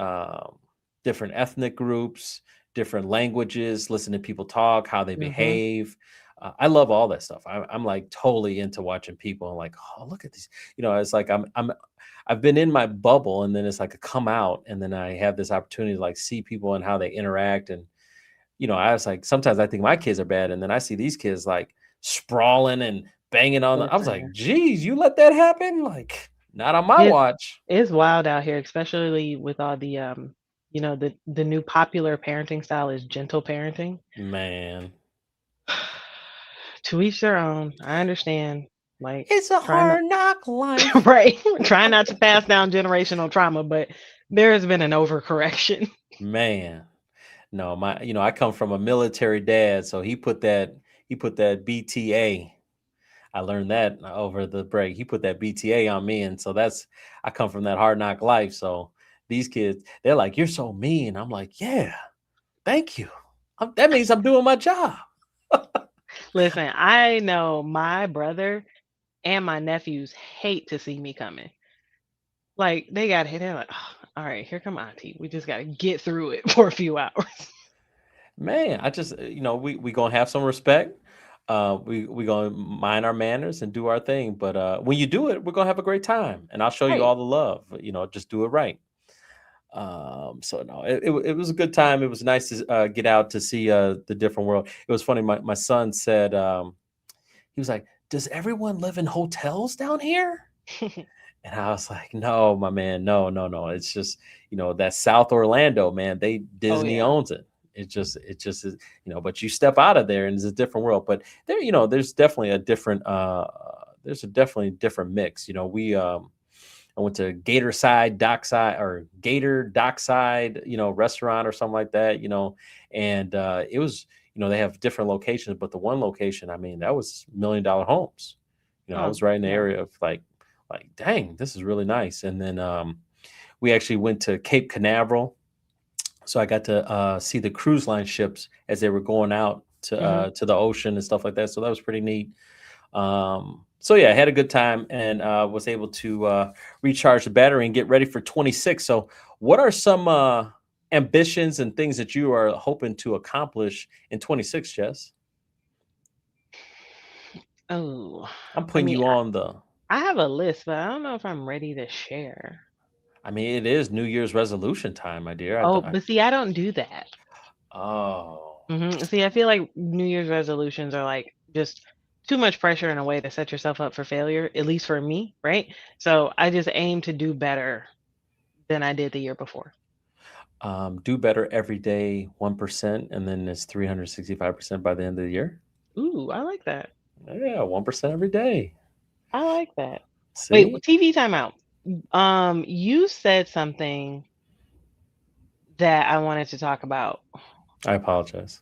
ethnic groups, different languages, listen to people talk, how they Mhm. behave. I love all that stuff. I'm like totally into watching people and like, oh, look at these. It's like I've been in my bubble, and then it's like I come out, and then I have this opportunity to like see people and how they interact. And I was like, sometimes I think my kids are bad, and then I see these kids like sprawling and banging on the. I was like, Listen. geez, you let that happen? Like, not on my It's watch, it's wild out here, especially with all the the new popular parenting style is gentle parenting. man. To each their own. I understand. Like It's a trying not hard knock life, right, trying not to pass down generational trauma, but there has been an overcorrection. man. No, I come from a military dad, so he put that BTA. I learned that over the break. He put that BTA on me, and so I come from that hard knock life. So these kids, they're like, "You're so mean." I'm like, "Yeah, thank you. That means I'm doing my job." Listen, I know my brother and my nephews hate to see me coming. Like they got hit. They're like, "Oh, all right, here come Auntie. We just got to get through it for a few hours." Man, I just we gonna have some respect. We gonna mind our manners and do our thing. But when you do it, we're gonna have a great time, and I'll show you Right. all the love. Just do it right. So no, it was a good time. It was nice to get out to see the different world. It was funny. My son said he was like, "Does everyone live in hotels down here?" And I was like, "No, my man, no, no, no. It's just that South Orlando, man. Oh Disney yeah. owns it. It just is, But you step out of there and it's a different world. But there's definitely a different there's a definitely different mix. We I went to Gator Side Dockside or Gator Dockside, restaurant or something like that, and it was, they have different locations, but the one location, I mean, that was $1 million homes. I Oh was right in the yeah. area of like, dang, this is really nice. And then we actually went to Cape Canaveral, so I got to see the cruise line ships as they were going out Hmm. to the ocean and stuff like that. So that was pretty neat. So yeah, I had a good time and was able to recharge the battery and get ready for 26. So, what are some ambitions and things that you are hoping to accomplish in 26, Jess? Oh, I'm I putting mean, you on the. I have a list, but I don't know if I'm ready to share. I mean, it is New Year's resolution time, my dear. Oh, but see, I don't do that. Oh See, I feel like New Year's resolutions are like just too much pressure in a way to set yourself up for failure, at least for me, right? So I just aim to do better than I did the year before. Do better every day, 1%, and then it's 365% by the end of the year. Ooh, I like that. Yeah, 1% every day. I like that. Wait, See, TV timeout. You said something that I wanted to talk about. I apologize.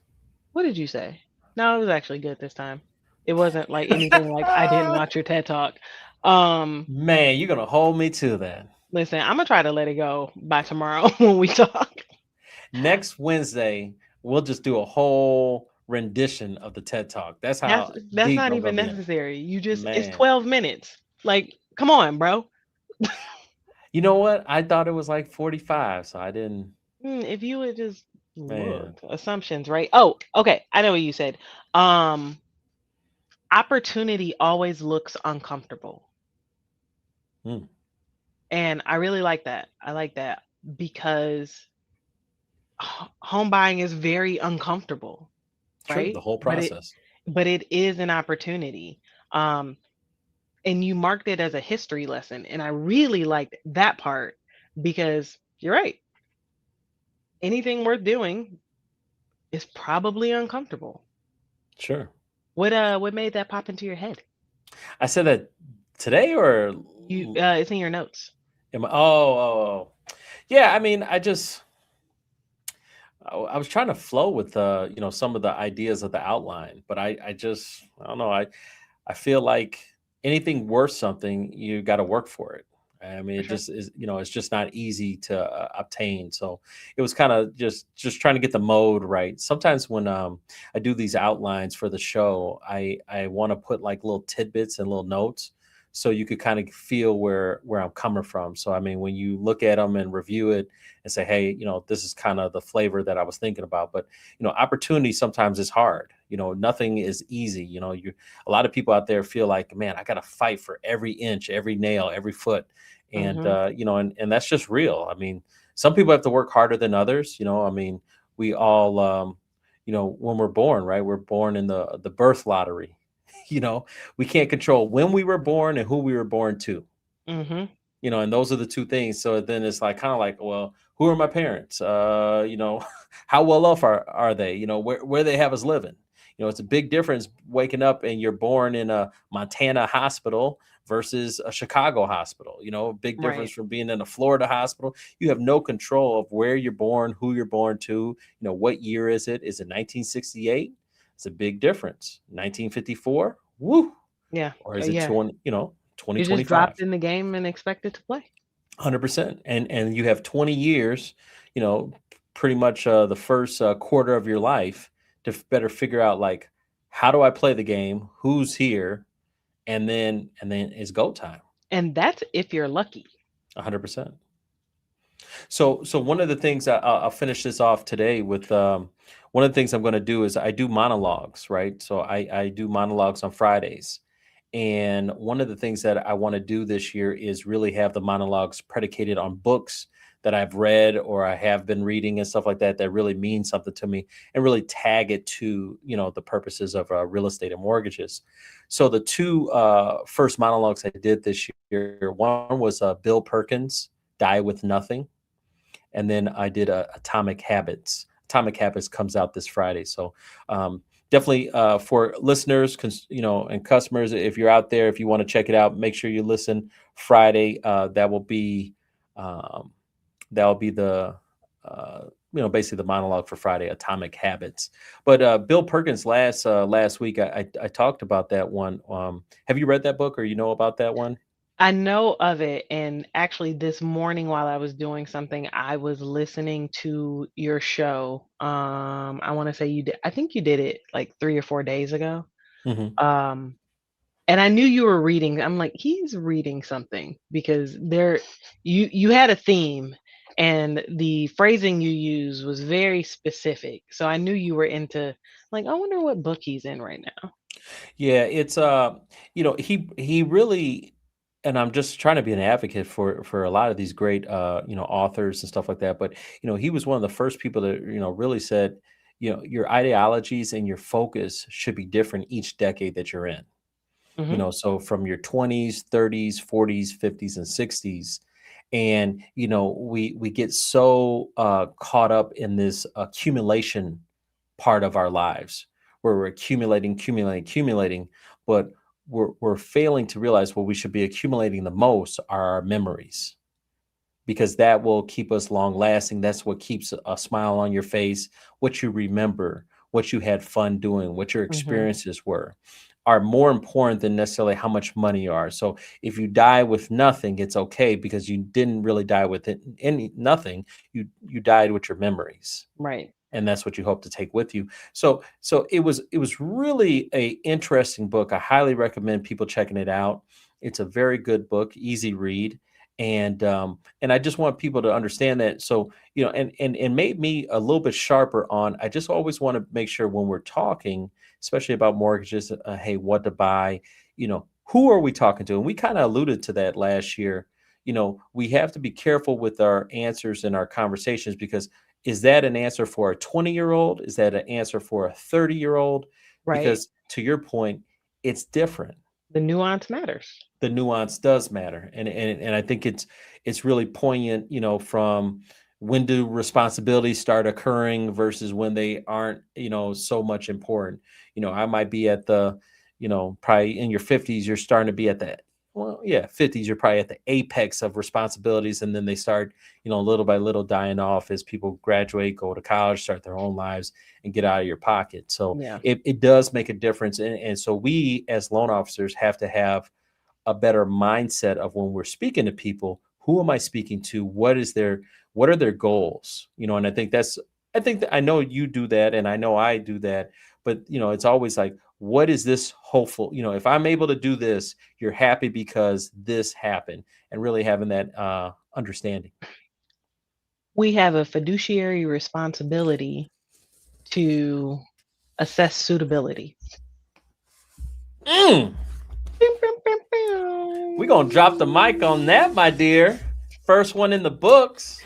What did you say? No, it was actually good this time. It wasn't like anything like I didn't watch your TED Talk. Um, Man, you're gonna hold me to that. Listen, I'm gonna try to let it go by tomorrow when we talk. Next Wednesday, we'll just do a whole rendition of the TED Talk. That's That's how that's deep not I'm gonna even be in it. necessary. You just it's Man, 12 minutes. Like, come on, bro. you know what? I thought it was like 45, so I didn't. If you would just look, Man, assumptions, right? Oh, okay. I know what you said. Um, Opportunity always looks uncomfortable. hmm, And I really like that. I like that because home buying is very uncomfortable, sure, the right? whole process. But it is an opportunity. Um, and you marked it as a history lesson, and I really liked that part because you're right. Anything worth doing is probably uncomfortable. Sure. What made that pop into your head? I said that today, or You It's in your notes. am I? Oh. Yeah, I mean, I was trying to flow with some of the ideas of the outline, but I don't know. I feel like anything worth something, you got to work for it. I mean, For it sure. just is, it's just not easy to obtain. So it was kind of just trying to get the mode right. Sometimes when I do these outlines for the show, I want to put like little tidbits and little notes, so you could kind of feel where I'm coming from. So I mean, when you look at them and review it and say, hey, this is kind of the flavor that I was thinking about. But opportunity sometimes is hard. Nothing is easy. A lot of people out there feel like, man, I got to fight for every inch, every nail, every foot. And, Hmm. and that's just real. I mean, some people have to work harder than others. I mean, we all, when we're born, right, we're born in the birth lottery. you know, we can't control when we were born and who we were born to. Hmm. And those are the two things. So then it's like, kind of like, well, who are my parents? How well off are they? Where they have us living. It's a big difference waking up and you're born in a Montana hospital versus a Chicago hospital. A big difference Right. from being in a Florida hospital. You have no control of where you're born, who you're born to. What year is it? Is it 1968? It's a big difference. 1954, woo, Yeah. or is it Yeah. You're just 2025? dropped in the game and expected to play. 100%. And you have 20 years, you know, pretty much the first quarter of your life to better figure out, like, how do I play the game? Who's here? And then it's go time. And that's if you're lucky. 100%. So one of the things I'll finish this off today with, one of the things I'm going to do is I do monologues, right? So I do monologues on Fridays. And one of the things that I want to do this year is really have the monologues predicated on books that I've read or I have been reading and stuff like that that really mean something to me, and really tag it to the purposes of real estate and mortgages. So the two first monologues I did this year, one was Bill Perkins, Die with Nothing, and then I did Atomic Habits. Atomic Habits comes out this Friday, so definitely for listeners, and customers, if you're out there, if you want to check it out, make sure you listen Friday. Um, that will be the basically the monologue for Friday, Atomic Habits. But Bill Perkins last week, I talked about that one. Have you read that book, or about that one? I know of it, and actually this morning while I was doing something, I was listening to your show. I want to say I think you did it like 3 or 4 days ago. Hmm. Um, and I knew you were reading. I'm like, he's reading something because you had a theme and the phrasing you used was very specific. So I knew you were into, like, I wonder what book he's in right now. Yeah, it's he really, and I'm just trying to be an advocate for a lot of these great authors and stuff like that. But he was one of the first people that really said, your ideologies and your focus should be different each decade that you're in. Mhm. So from your 20s, 30s, 40s, 50s, and 60s. And we get so caught up in this accumulation part of our lives, where we're accumulating, but we're failing to realize what we should be accumulating the most are our memories, because that will keep us long lasting. That's what keeps a smile on your face. What you remember, what you had fun doing, what your Hmm. experiences were, are more important than necessarily how much money you are. So if you die with nothing, it's okay, because you didn't really die with any nothing. You died with your memories, Right. and that's what you hope to take with you. So it was really a interesting book. I highly recommend people checking it out. It's a very good book, easy read. And I just want people to understand that. So and made me a little bit sharper on, I just always want to make sure when we're talking, especially about mortgages, hey, what to buy, who are we talking to? And we kind of alluded to that last year. We have to be careful with our answers and our conversations, because is that an answer for a 20-year-old? Is that an answer for a 30-year-old? Right. Because to your point, it's different. The nuance matters. The nuance does matter. And I think it's really poignant, from when do responsibilities start occurring versus when they aren't, so much important. I might be at the, probably in your 50s, you're starting to be at the, well, yeah, 50s, you're probably at the apex of responsibilities, and then they start, little by little dying off as people graduate, go to college, start their own lives, and get out of your pocket. So Yeah. it does make a difference. And so we as loan officers have to have a better mindset of, when we're speaking to people, who am I speaking to? What are their goals? And I know you do that, and I know I do that. But it's always like, what is this hopeful? If I'm able to do this, you're happy because this happened, and really having that understanding. We have a fiduciary responsibility to assess suitability. Mm, we're gonna drop the mic on that, my dear. First one in the books.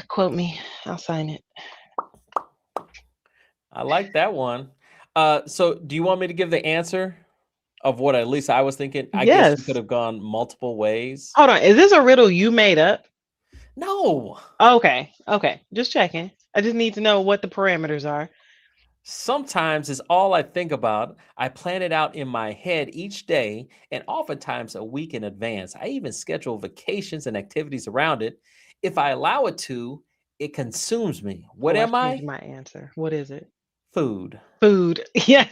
Quote me. I'll sign it. I like that one. So do you want me to give the answer of what at least I was thinking? I guess you could Yes. have gone multiple ways. Hold on. Is this a riddle you made up? No. Okay. Okay. Just checking. I just need to know what the parameters are. Sometimes it's all I think about. I plan it out in my head each day, and oftentimes a week in advance. I even schedule vacations and activities around it. If I allow it to, it consumes me. What Oh, I am changed I? my answer. What is it? Food. Food. Yeah.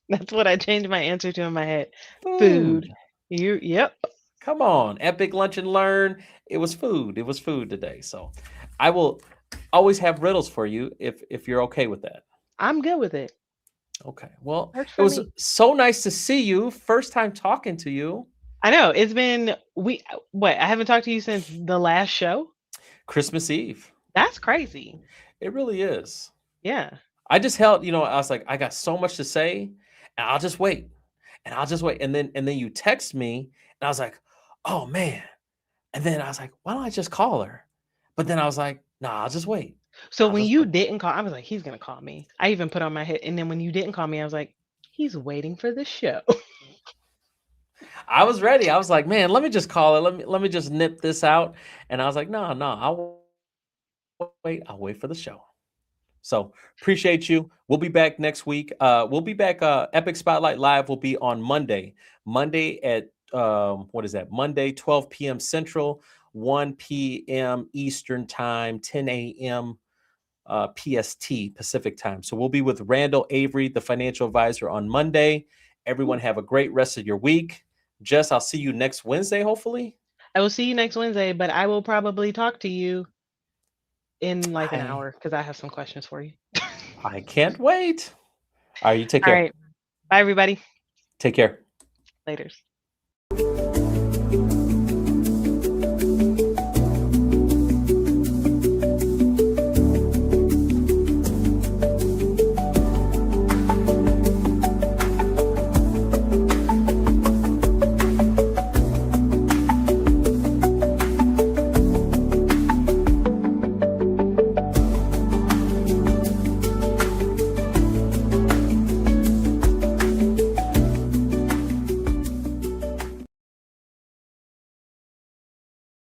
That's what I changed my answer to in my head. Food. Food. Yep. Come on. Epic lunch and learn. It was food. It was food today. So I will always have riddles for you if you're okay with that. I'm good with it. Okay. Well, Works it for was me. so nice to see you. First time talking to you. I know. It's been what? I haven't talked to you since the last show. Christmas Eve. That's crazy. It really is. Yeah. I just held, I was like, I got so much to say, and I'll just wait. And I'll just wait. And then you text me, and I was like, oh man. And then I was like, why don't I just call her? But then I was like, nah, I'll just wait. So I'll when just you wait. didn't call, I was like, he's gonna call me. I even put on my head, and then when you didn't call me, I was like, he's waiting for the show. I was ready. I was like, man, let me just call it. Let me just nip this out. And I was like, no, no, I'll wait. I'll wait for the show. So appreciate you. We'll be back next week. We'll be back. Epic Spotlight Live will be on Monday. Monday at what is that? Monday, 12 p.m. Central, 1 p.m. Eastern Time, 10 a.m. PST Pacific Time. So we'll be with Randall Avery, the financial advisor, on Monday. Everyone have a great rest of your week. Jess, I'll see you next Wednesday, hopefully. I will see you next Wednesday, but I will probably talk to you in like an I hour because I have some questions for you. I can't wait. All right, you take All care. right. Bye, everybody. Take care. Later.